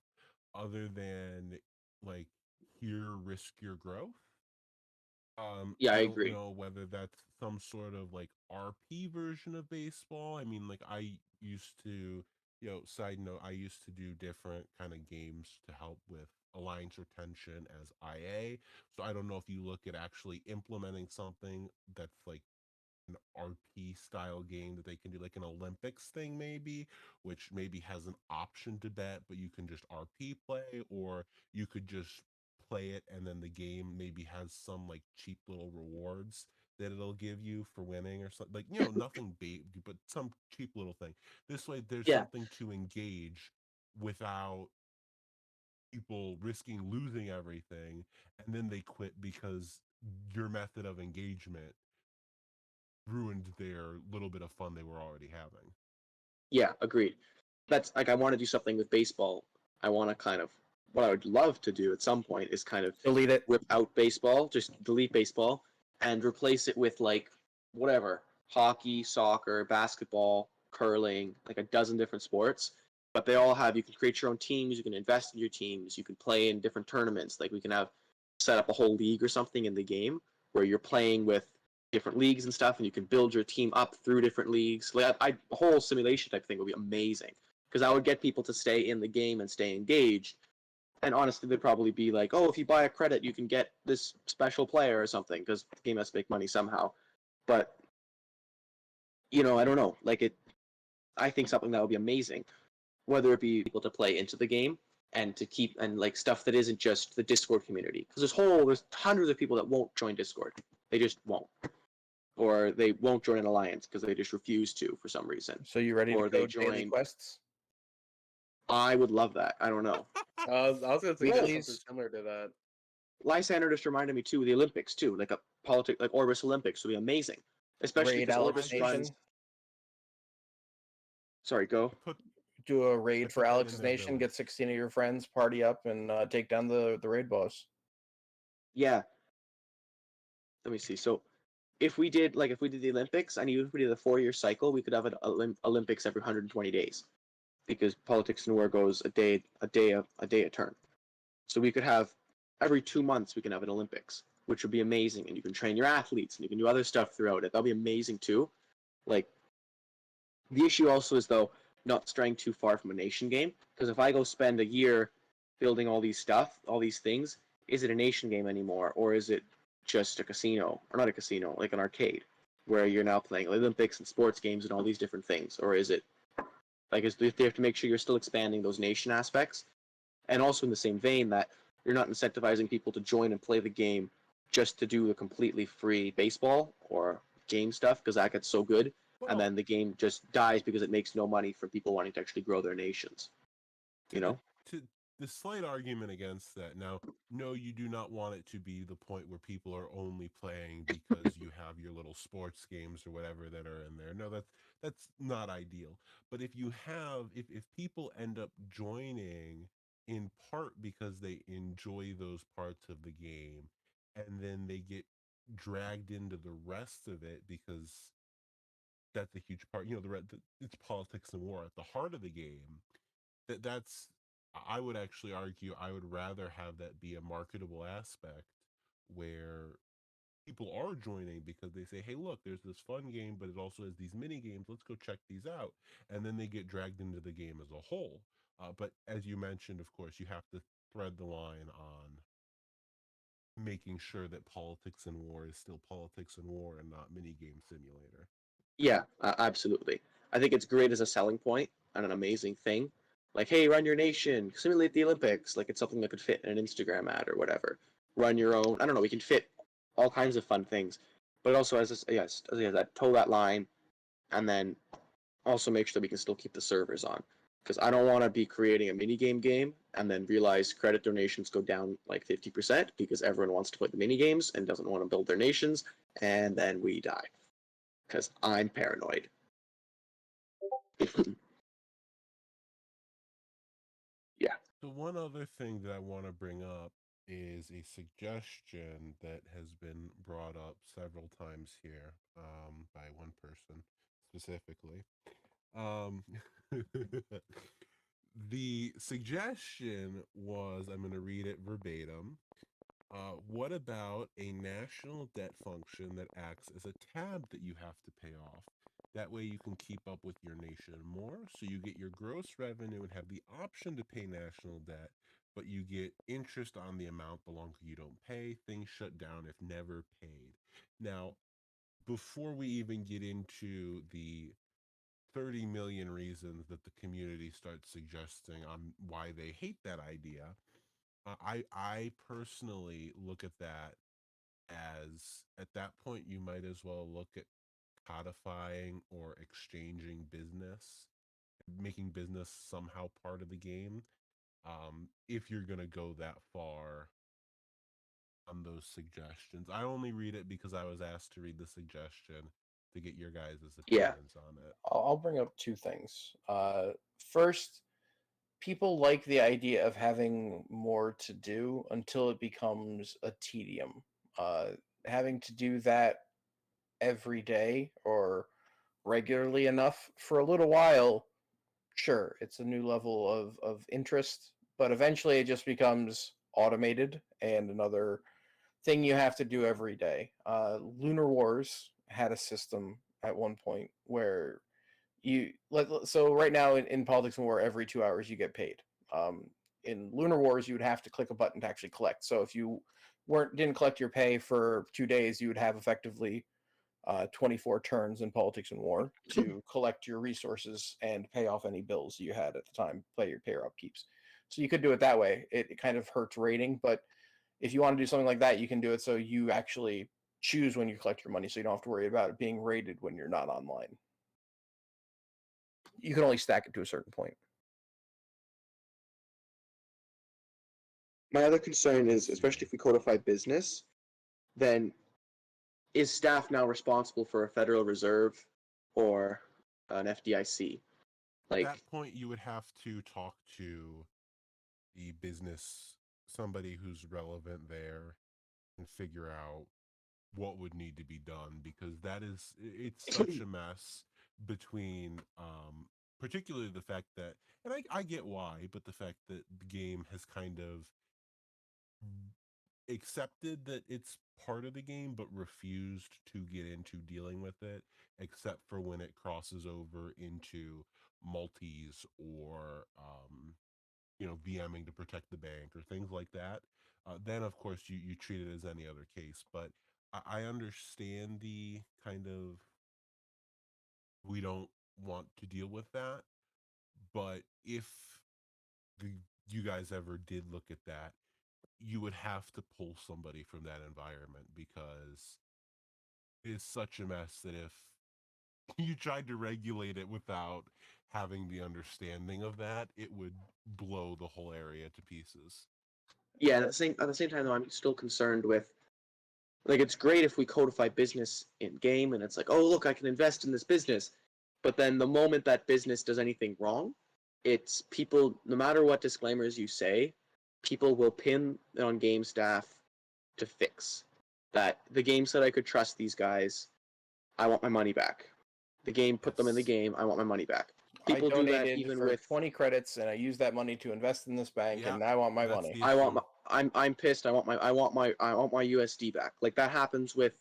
other than, like, here, risk your growth. Yeah, I I don't agree. know whether that's some sort of like RP version of baseball. I mean, like, I used to, side note, I used to do different kind of games to help with alliance retention as IA. So I don't know if you look at actually implementing something that's like an RP style game that they can do, like an Olympics thing maybe, which maybe has an option to bet, but you can just RP play, or you could just play it and then the game maybe has some like cheap little rewards that it'll give you for winning or something, like, nothing big, but some cheap little thing. This way there's Yeah. something to engage without people risking losing everything and then they quit because your method of engagement ruined their little bit of fun they were already having. Yeah, agreed. That's like, I want to do something with baseball. I want to kind of, what I would love to do at some point is kind of Delete it. rip out baseball, just delete baseball, and replace it with like whatever, hockey, soccer, basketball, curling, like a dozen different sports. But they all have, you can create your own teams, you can invest in your teams, you can play in different tournaments. Like we can have set up a whole league or something in the game where you're playing with different leagues and stuff, and you can build your team up through different leagues. Like a whole simulation type thing would be amazing. because I would get people to stay in the game and stay engaged. And honestly, they'd probably be like, "Oh, if you buy a credit, you can get this special player or something," because the game has to make money somehow. But I don't know. Like I think something that would be amazing, whether it be people to play into the game and to keep and like stuff that isn't just the Discord community, because there's hundreds of people that won't join Discord. They just won't, or they won't join an alliance because they just refuse to for some reason. So you ready Or to they go daily join. quests? I would love that. I don't know. I was gonna suggest something Weeklies. similar to that. Lysander just reminded me too of the Olympics too, like a like Orbis Olympics would be amazing, especially Raid because Alex Orbis Nation. runs. Sorry, go. Do a raid put for that in Alex's their Nation. village. Get 16 of your friends, party up, and take down the raid boss. Yeah. Let me see. So if we did the Olympics, and even if we did a 4-year cycle, we could have an Olympics every 120 days, because Politics and War goes a turn. So we could have every 2 months we can have an Olympics, which would be amazing, and you can train your athletes and you can do other stuff throughout it. That'll be amazing too. Like the issue also is though not straying too far from a nation game, because if I go spend a year building all these things, is it a nation game anymore, or is it just a casino, or not a casino, like an arcade, where you're now playing Olympics and sports games and all these different things, or is it like they have to make sure you're still expanding those nation aspects, and also in the same vein that you're not incentivizing people to join and play the game just to do the completely free baseball or game stuff, because that gets so good, and Well, then the game just dies because it makes no money from people wanting to actually grow their nations. to the slight argument against that. Now, no, you do not want it to be the point where people are only playing because you have your little sports games or whatever that are in there. No, that's not ideal. But if people end up joining in part because they enjoy those parts of the game, and then they get dragged into the rest of it because that's a huge part. It's politics and war at the heart of the game. That's I would actually argue I would rather have that be a marketable aspect where people are joining because they say, "Hey, look, there's this fun game, but it also has these mini games. Let's go check these out," and then they get dragged into the game as a whole. But as you mentioned, of course, you have to thread the line on making sure that politics and war is still politics and war and not mini game simulator. Yeah, absolutely. I think it's great as a selling point and an amazing thing. Like, hey, run your nation, simulate the Olympics. Like, it's something that could fit in an Instagram ad or whatever. Run your own. I don't know. We can fit all kinds of fun things, but it also has this, yes, that toe that line, and then also make sure that we can still keep the servers on. Because I don't want to be creating a mini game and then realize credit donations go down like 50% because everyone wants to play the mini games and doesn't want to build their nations, and then we die because I'm paranoid. Yeah. So one other thing that I want to bring up is a suggestion that has been brought up several times here by one person specifically. Um, the suggestion was, I'm going to read it verbatim. What about a national debt function that acts as a tab that you have to pay off? That way you can keep up with your nation more, so you get your gross revenue and have the option to pay national debt, but you get interest on the amount the longer you don't pay. Things shut down if never paid. Now, before we even get into the 30 million reasons that the community starts suggesting on why they hate that idea, I personally look at that as, at that point you might as well look at codifying or exchanging business, making business somehow part of the game, if you're going to go that far on those suggestions. I only read it because I was asked to read the suggestion to get your guys' Yeah. opinions on it. I'll bring up two things. First, people like the idea of having more to do until it becomes a tedium. Having to do that every day or regularly enough for a little while, sure, it's a new level of interest, but eventually it just becomes automated and another thing you have to do every day. Lunar Wars had a system at one point where So right now in Politics and War, every 2 hours you get paid. In Lunar Wars, you would have to click a button to actually collect. So if you didn't collect your pay for 2 days, you would have effectively 24 turns in Politics and War to collect your resources and pay off any bills you had at the time, pay your upkeeps. So you could do it that way. It kind of hurts rating, but if you want to do something like that, you can do it so you actually choose when you collect your money, so you don't have to worry about it being rated when you're not online. You can only stack it to a certain point. My other concern is, especially if we codify business, then is staff now responsible for a Federal Reserve or an FDIC? At Like, that point, you would have to talk to the business, somebody who's relevant there, and figure out what would need to be done, because it's such a mess between particularly the fact that, and I get why, but the fact that the game has kind of accepted that it's part of the game but refused to get into dealing with it, except for when it crosses over into multis or VMing to protect the bank or things like that. Then of course you treat it as any other case. But I understand the kind of, we don't want to deal with that. But if the, you guys ever did look at that, you would have to pull somebody from that environment, because it's such a mess that if you tried to regulate it without having the understanding of that, it would blow the whole area to pieces. yeah, at the same time though, I'm still concerned with, like, it's great if we codify business in game and it's like, oh look, I can invest in this business, but then the moment that business does anything wrong, it's people, no matter what disclaimers you say, people will pin on game staff to fix that. The game said I could trust these guys, I want my money back. The game put them in the Yes. game, I want my money back. I People do that donated even for with 20 credits, and I used that money to invest in this bank, Yeah, and now I want my that's money. the I want issue. my, I'm pissed. I want my USD back. Like that happens with,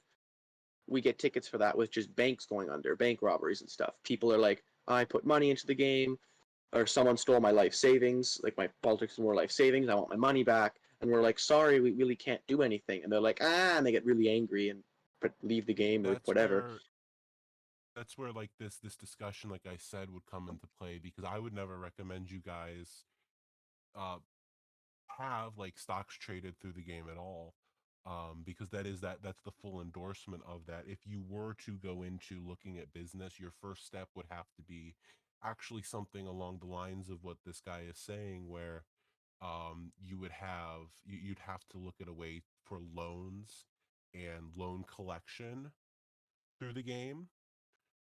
we get tickets for that with just banks going under, bank robberies and stuff. People are like, I put money into the game, or someone stole my life savings, like my Politics and War life savings. I want my money back. And we're like, sorry, we really can't do anything. And they're like, and they get really angry and leave the game or That's whatever. where like this discussion, like I said, would come into play, because I would never recommend you guys uh have like stocks traded through the game at all, because that's the full endorsement of that. If you were to go into looking at business, your first step would have to be actually something along the lines of what this guy is saying, where you'd have to look at a way for loans and loan collection through the game.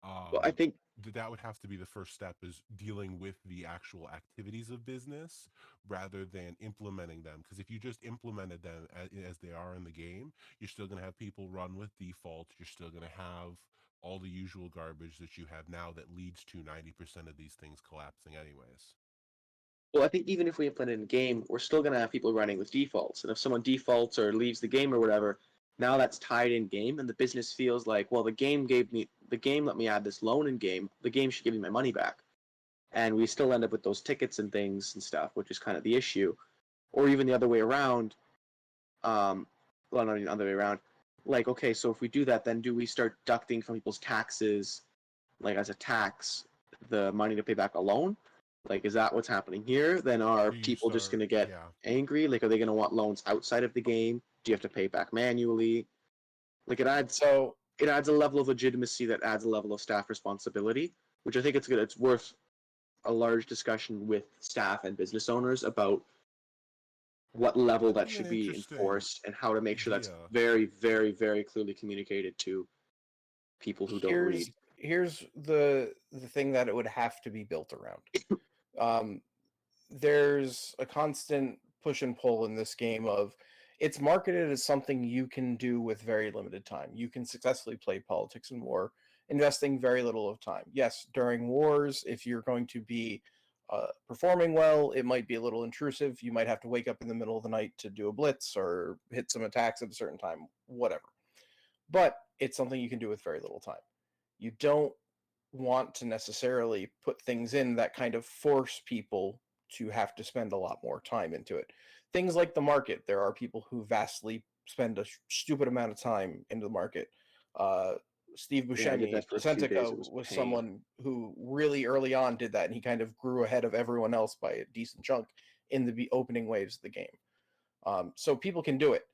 Well, I think That would have to be the first step, is dealing with the actual activities of business rather than implementing them. Because if you just implemented them as they are in the game, you're still going to have people run with defaults. You're still going to have all the usual garbage that you have now that leads to 90% of these things collapsing anyways. Well, I think even if we implement it in game, we're still going to have people running with defaults. And if someone defaults or leaves the game or whatever, now that's tied in game, and the business feels like, well, the game let me add this loan in game. The game should give me my money back, and we still end up with those tickets and things and stuff, which is kind of the issue. Or even the other way around. Well, not even the other way around. Like, okay, so if we do that, then do we start deducting from people's taxes, like as a tax, the money to pay back a loan? Like, is that what's happening here? Then are Do you people just start? going to get Yeah. angry? Like, are they going to want loans outside of the game? Do you have to pay back manually? Like, So it adds a level of legitimacy that adds a level of staff responsibility, which I think it's good. It's worth a large discussion with staff and business owners about what level That'd that be an should be interesting enforced and how to make sure that's idea. very, very, very clearly communicated to people who don't read. here's the thing that it would have to be built around. There's a constant push and pull in this game of, it's marketed as something you can do with very limited time. You can successfully play Politics and War, investing very little of time. Yes, during wars, if you're going to be performing well, it might be a little intrusive. You might have to wake up in the middle of the night to do a blitz or hit some attacks at a certain time, whatever. But it's something you can do with very little time. You don't want to necessarily put things in that kind of force people to have to spend a lot more time into it. Things like the market, there are people who vastly spend a stupid amount of time into the market. Steve Yeah, I did Buscemi, that for a few days. Placentica It was was pain. someone who really early on did that, and he kind of grew ahead of everyone else by a decent chunk in the opening waves of the game. So people can do it.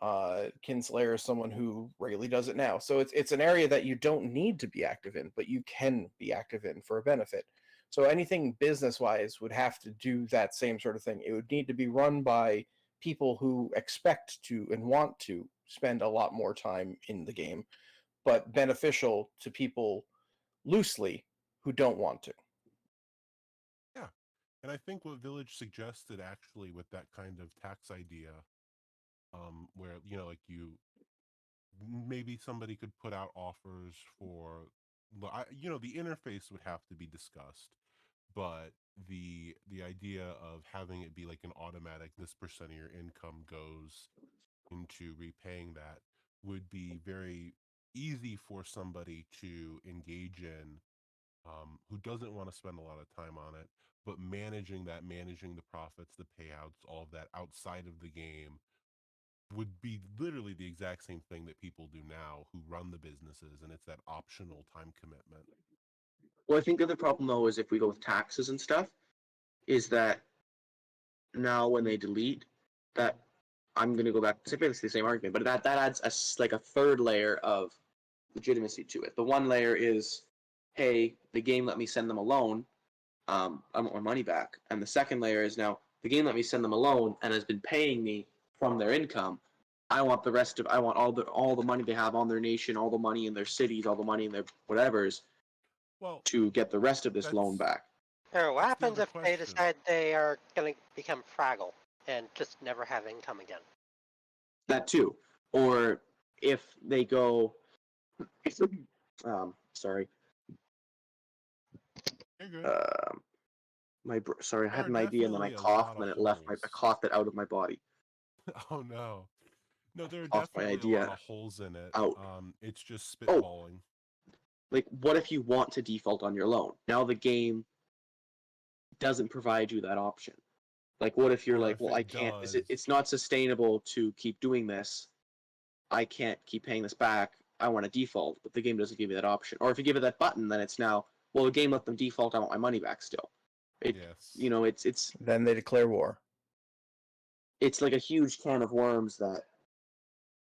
Kinslayer is someone who regularly does it now. So it's an area that you don't need to be active in, but you can be active in for a benefit. So anything business wise would have to do that same sort of thing. It would need to be run by people who expect to and want to spend a lot more time in the game, but beneficial to people loosely who don't want to. Yeah. And I think what Village suggested actually with that kind of tax idea, where, like maybe somebody could put out offers for, the interface would have to be discussed, but the idea of having it be like an automatic, this percent of your income goes into repaying that would be very easy for somebody to engage in, who doesn't want to spend a lot of time on it, but managing the profits, the payouts, all of that outside of the game would be literally the exact same thing that people do now who run the businesses, and it's that optional time commitment. Well, I think the other problem though is if we go with taxes and stuff, is that now when they delete that, I'm going to go back to basically the same argument, but that adds like a third layer of legitimacy to it. The one layer is, hey, the game let me send them a loan. I want my money back. And the second layer is now the game let me send them a loan and has been paying me from their income. I want all the money they have on their nation, all the money in their cities, all the money in their whatevers Well, to get the rest of this loan back. Or what That's the happens other if they question. decide they are going to become Fraggle and just never have income again? That too. Or if they go, sorry, You're good. sorry, I There had are an idea and then I definitely a coughed lot and of then I holes. coughed it out of my body. Oh no. No, there are Coughed my definitely a lot idea of holes in it. out. It's just Oh, spitballing. like what if you want to default on your loan? Now the game doesn't provide you that option. Like what if you're Or like, if well, I it can't, does, it's not sustainable to keep doing this. I can't keep paying this back. I want to default, but the game doesn't give you that option. Or if you give it that button, then it's now, well, the game let them default, I want my money back still. yes. Then they declare war. It's like a huge can of worms that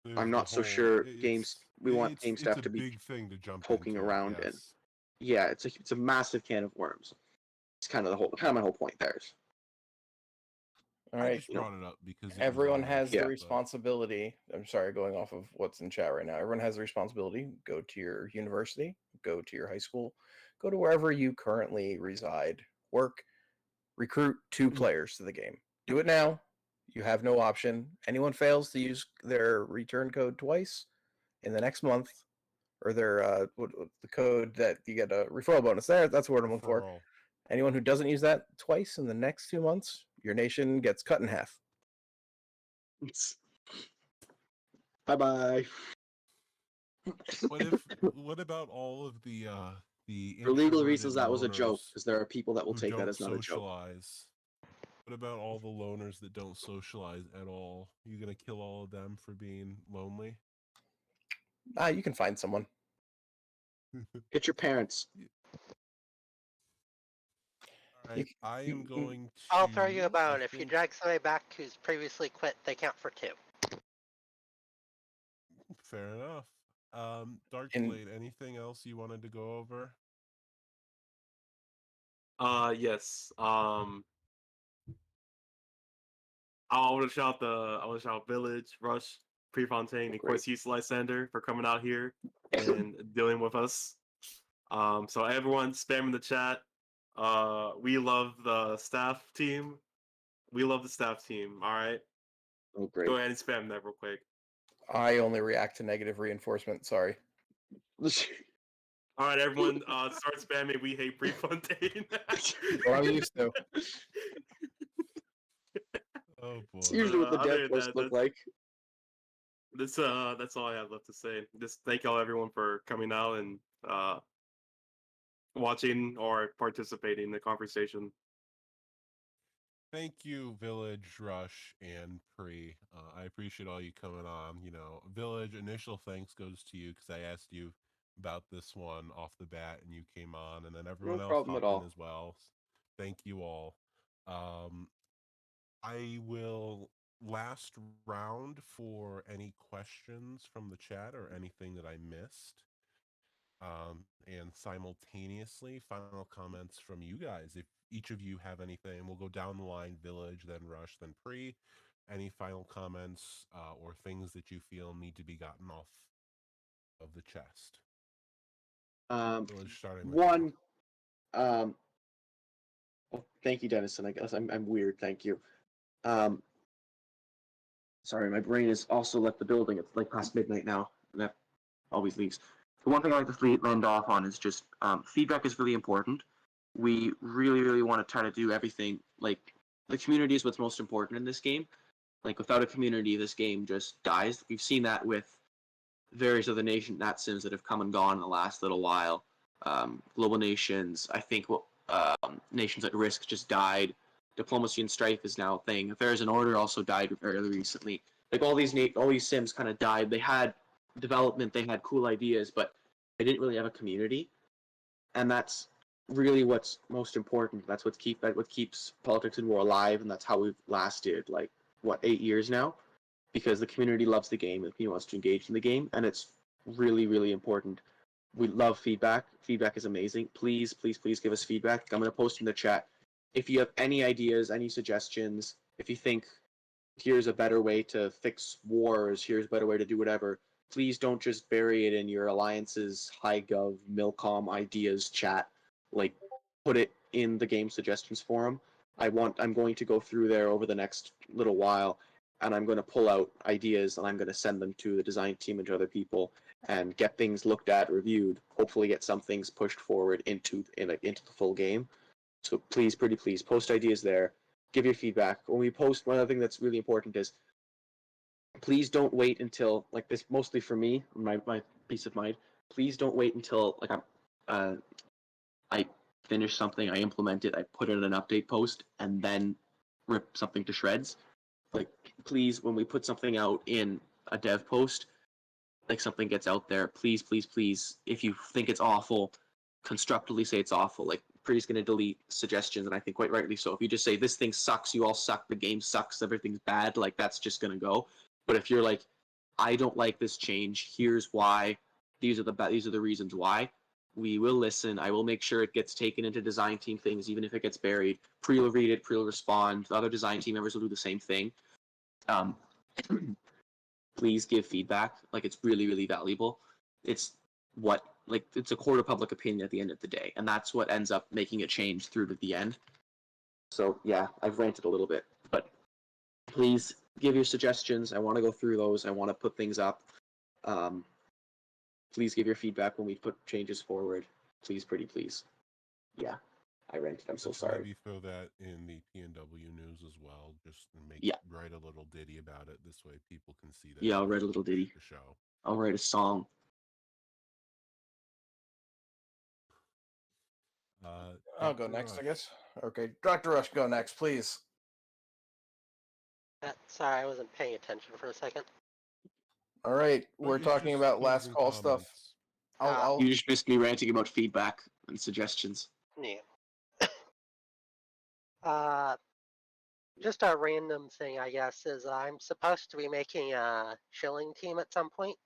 There's I'm the not so whole sure we want game it's staff a to be big thing to jump poking into, around in. yes. Yeah, it's a massive can of worms. It's kind of my whole point there. All I right. just brought it up because it was Everyone on my has sheet, the but responsibility. I'm sorry, going off of what's in chat right now. Everyone has the responsibility. Go to your university, go to your high school, go to wherever you currently reside, work, recruit 2 players to the game. Do it now. You have no option. Anyone fails to use their return code twice in the next month, or their the code that you get a referral bonus there. That's what I'm looking for. referral. Anyone who doesn't use that twice in the next 2 months, your nation gets cut in half. Bye bye. What about all of the For legal introverted reasons, that was a joke loners because there are people that will who take that don't as not a joke. socialize? What about all the loners that don't socialize at all? You gonna kill all of them for being lonely? You can find someone. Get your parents. All right, I am going to. I'll throw you a I bone. If you think- drag somebody back who's previously quit, they count for 2. Fair enough. And- Darkblade, anything else you wanted to go over? Yes. I want to shout Village, Rush, Prefontaine, and of course you, Lysander, for coming out here and dealing with us. So everyone spam in the chat. We love the staff team. We love the staff team. All right. Oh, great. Go ahead and spam that real quick. I only react to negative reinforcement. Sorry. All right, everyone, start spamming. We hate Prefontaine. What I'm used to. Oh boy. It's usually what the Other dev than posts that, look like. That's all I have left to say. Just thank y'all everyone for coming out and watching or participating in the conversation. Thank you, Village, Rush, and Pre. I appreciate all you coming on. Village, initial thanks goes to you because I asked you about this one off the bat, and you came on, and then everyone else problem at hopped in all. as well. Thank you all. I will last round for any questions from the chat or anything that I missed. And simultaneously, final comments from you guys. If each of you have anything, we'll go down the line: Village, then Rush, then Pre. Any final comments or things that you feel need to be gotten off of the chest? Village, starting with One, well, thank you, Dennison. I guess I'm weird. Thank you. Um, sorry, my brain has also left the building. It's like past midnight now, and that always leaves. The one thing I like to land off on is just feedback is really important. We really, really want to try to do everything. Like, the community is what's most important in this game. Like, without a community, this game just dies. We've seen that with various other sims that have come and gone in the last little while. Global nations, I think nations at risk just died. Diplomacy and strife is now a thing. Affairs in order also died fairly recently. Like, all these sims kind of died. They had development, they had cool ideas, but they didn't really have a community, and that's really what's most important. That's what keeps Politics and War alive, and that's how we've lasted 8 years now, because the community loves the game and the community wants to engage in the game, and it's really, really important. We love feedback. Feedback is amazing. Please, please, please give us feedback. I'm going to post in the chat. If you have any ideas, any suggestions, if you think here's a better way to fix wars, here's a better way to do whatever, please don't just bury it in your Alliance's HighGov Milcom ideas chat. Like, put it in the game suggestions forum. I'm going to go through there over the next little while, and I'm going to pull out ideas, and I'm going to send them to the design team and to other people, and get things looked at, reviewed. Hopefully, get some things pushed forward into the full game. So please, pretty please, post ideas there. Give your feedback. When we post, one other thing that's really important is, please don't wait until, like, this, mostly for me, my peace of mind. Please don't wait until I finish something, I implement it, I put it in an update post, and then rip something to shreds. Like, please, when we put something out in a dev post, like, something gets out there, please, please, please, if you think it's awful, constructively say it's awful. Like, Pre's going to delete suggestions, and I think quite rightly so. If you just say, this thing sucks, you all suck, the game sucks, everything's bad, like, that's just going to go. But if you're like, I don't like this change, here's why, these are the reasons why, we will listen. I will make sure it gets taken into design team things, even if it gets buried. Pre will read it, Pre will respond. The other design team members will do the same thing. Please give feedback. Like, it's really, really valuable. It's it's a court of public opinion at the end of the day, and that's what ends up making a change through to the end. So yeah, I've ranted a little bit, but please give your suggestions. I want to go through those. I want to put things up. Please give your feedback when we put changes forward. Please, pretty please. Yeah, I ranted. I'm so Just sorry. maybe throw that in the PNW news as well. Just write a little ditty about it. This way, people can see that. Yeah, I'll write a little ditty. The show. I'll write a song. I'll go next, I guess. Okay, Dr. Rush, go next, please. Sorry, I wasn't paying attention for a second. All right, But we're it's talking just about last closing call stuff. comments. You just missed me ranting about feedback and suggestions. Yeah. Just a random thing, I guess, is I'm supposed to be making a shilling team at some point.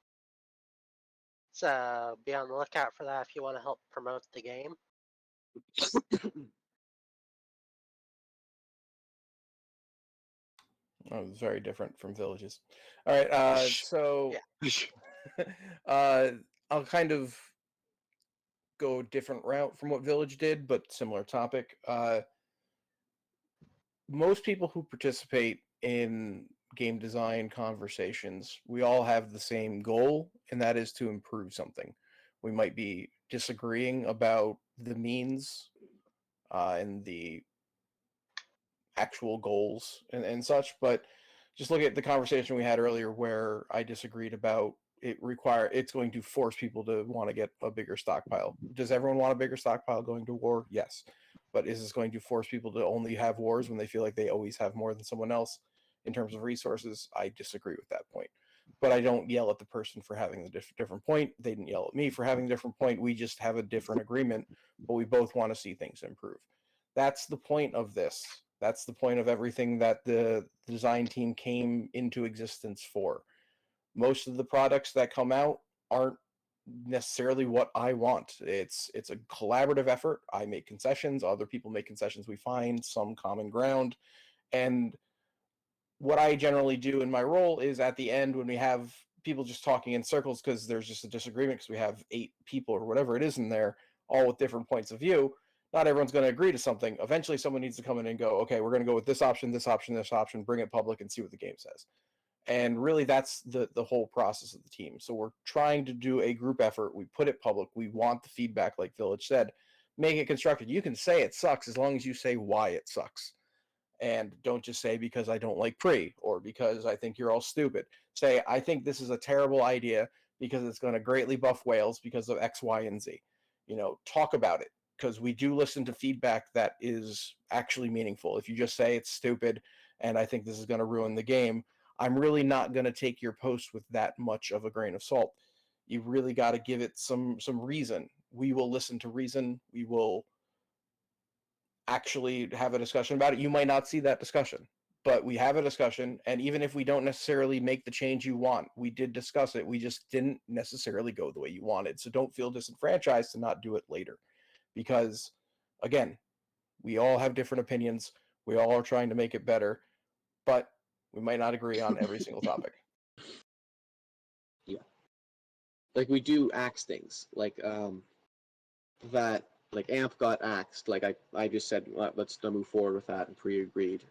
So be on the lookout for that if you want to help promote the game. Oh, it's very different from villages. All right, so I'll kind of go a different route from what Village did, but similar topic. Most people who participate in game design conversations, we all have the same goal, and that is to improve something. We might be disagreeing about the means and the actual goals and such, but just look at the conversation we had earlier where I disagreed about it's going to force people to want to get a bigger stockpile. Does everyone want a bigger stockpile going to war? Yes. But is this going to force people to only have wars when they feel like they always have more than someone else in terms of resources? I disagree with that point. But I don't yell at the person for having the different point. They didn't yell at me for having a different point. We just have a different agreement, but we both want to see things improve. That's the point of this. That's the point of everything that the design team came into existence for. Most of the products that come out aren't necessarily what I want. It's a collaborative effort. I make concessions, other people make concessions. We find some common ground, and what I generally do in my role is at the end when we have people just talking in circles because there's just a disagreement because we have 8 people or whatever it is in there, all with different points of view. Not everyone's going to agree to something. Eventually, someone needs to come in and go, okay, we're going to go with this option, this option, this option, bring it public and see what the game says. And really, that's the whole process of the team. So we're trying to do a group effort. We put it public. We want the feedback, like Village said. Make it constructive. You can say it sucks as long as you say why it sucks. And don't just say because I don't like pre or because I think you're all stupid. Say, I think this is a terrible idea because it's going to greatly buff whales because of X, Y, and Z. Talk about it because we do listen to feedback that is actually meaningful. If you just say it's stupid and I think this is going to ruin the game, I'm really not going to take your post with that much of a grain of salt. You really got to give it some reason. We will listen to reason. We will actually have a discussion about it. You might not see that discussion, but we have a discussion. And even if we don't necessarily make the change you want, we did discuss it. We just didn't necessarily go the way you wanted. So don't feel disenfranchised to not do it later. Because, again, we all have different opinions. We all are trying to make it better, but we might not agree on every single topic. Yeah. Like we do axe things. Like that like AMP got axed. Like I just said let's not move forward with that and pre-agreed.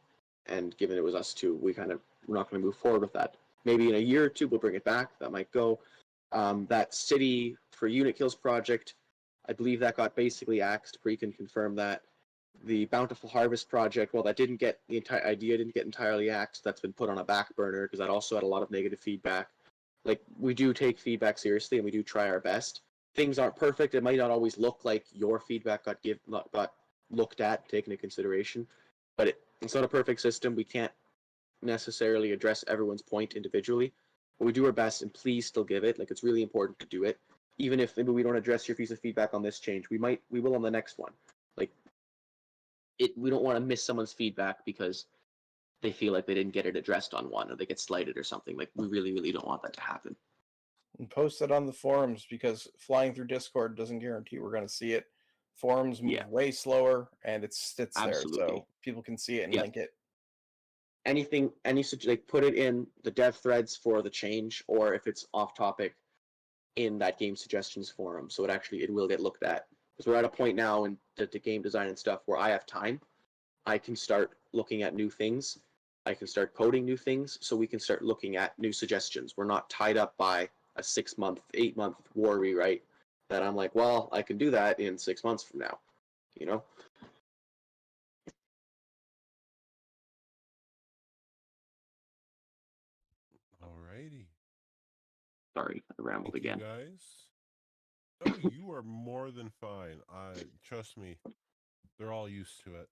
And given it was us two, we're not going to move forward with that. Maybe in a year or two we'll bring it back. That might go. That city for unit kills project, I believe that got basically axed. Pre can confirm that. The Bountiful Harvest project, well, that didn't get the entire idea didn't get entirely axed. That's been put on a back burner because that also had a lot of negative feedback. Like we do take feedback seriously and we do try our best. Things aren't perfect. It might not always look like your feedback got looked at, taken into consideration, but it's not a perfect system. We can't necessarily address everyone's point individually, but we do our best. And please still give it. Like it's really important to do it, even if maybe we don't address your piece of feedback on this change. We will on the next one. Like we don't want to miss someone's feedback because they feel like they didn't get it addressed on one or they get slighted or something. Like we really, really don't want that to happen. And post it on the forums because flying through Discord doesn't guarantee we're going to see it. Forums move way slower and it sits Absolutely. there so people can see it and link it. Anything, like put it in the dev threads for the change, or if it's off topic, in that game suggestions forum, so it will get looked at. Because we're at a point now in the game design and stuff where I have time. I can start looking at new things. I can start coding new things, so we can start looking at new suggestions. We're not tied up by a 6-month, 8-month war rewrite that I'm like, well, I can do that in 6 months from now, you know? Alrighty. Sorry, I rambled Thank again. you guys. No, you are more than fine. Trust me, they're all used to it.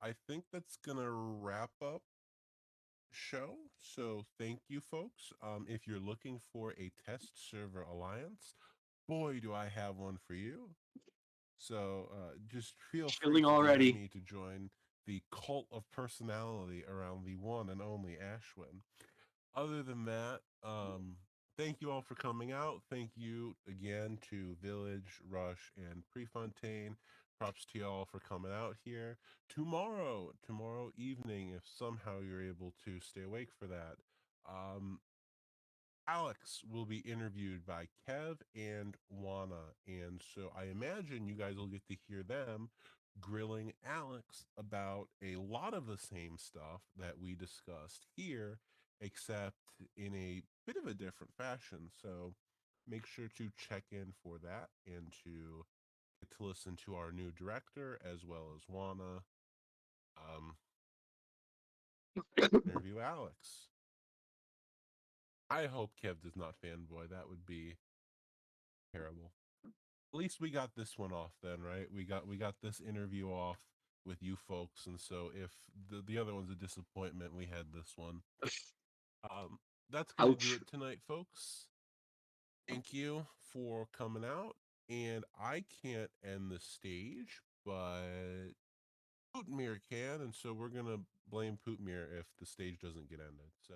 I think that's gonna wrap up show. So thank you, folks. If you're looking for a test server alliance, boy, do I have one for you. So just feel free to already. DM me to join the cult of personality around the one and only Ashwin. Other than that, thank you all for coming out. Thank you again to Village, Rush, and Prefontaine. Props to y'all for coming out here. Tomorrow evening, if somehow you're able to stay awake for that, Alex will be interviewed by Kev and Juana. And so I imagine you guys will get to hear them grilling Alex about a lot of the same stuff that we discussed here, except in a bit of a different fashion. So make sure to check in for that and to get to listen to our new director as well as Juana interview Alex. I hope Kev does not fanboy. That would be terrible. At least we got this one off then, right? We got this interview off with you folks, and so if the other one's a disappointment, we had this one. That's gonna do Ouch. it tonight, folks. Thank you for coming out, and I can't end the stage, but Pootmere can, and so we're gonna blame Pootmere if the stage doesn't get ended. So.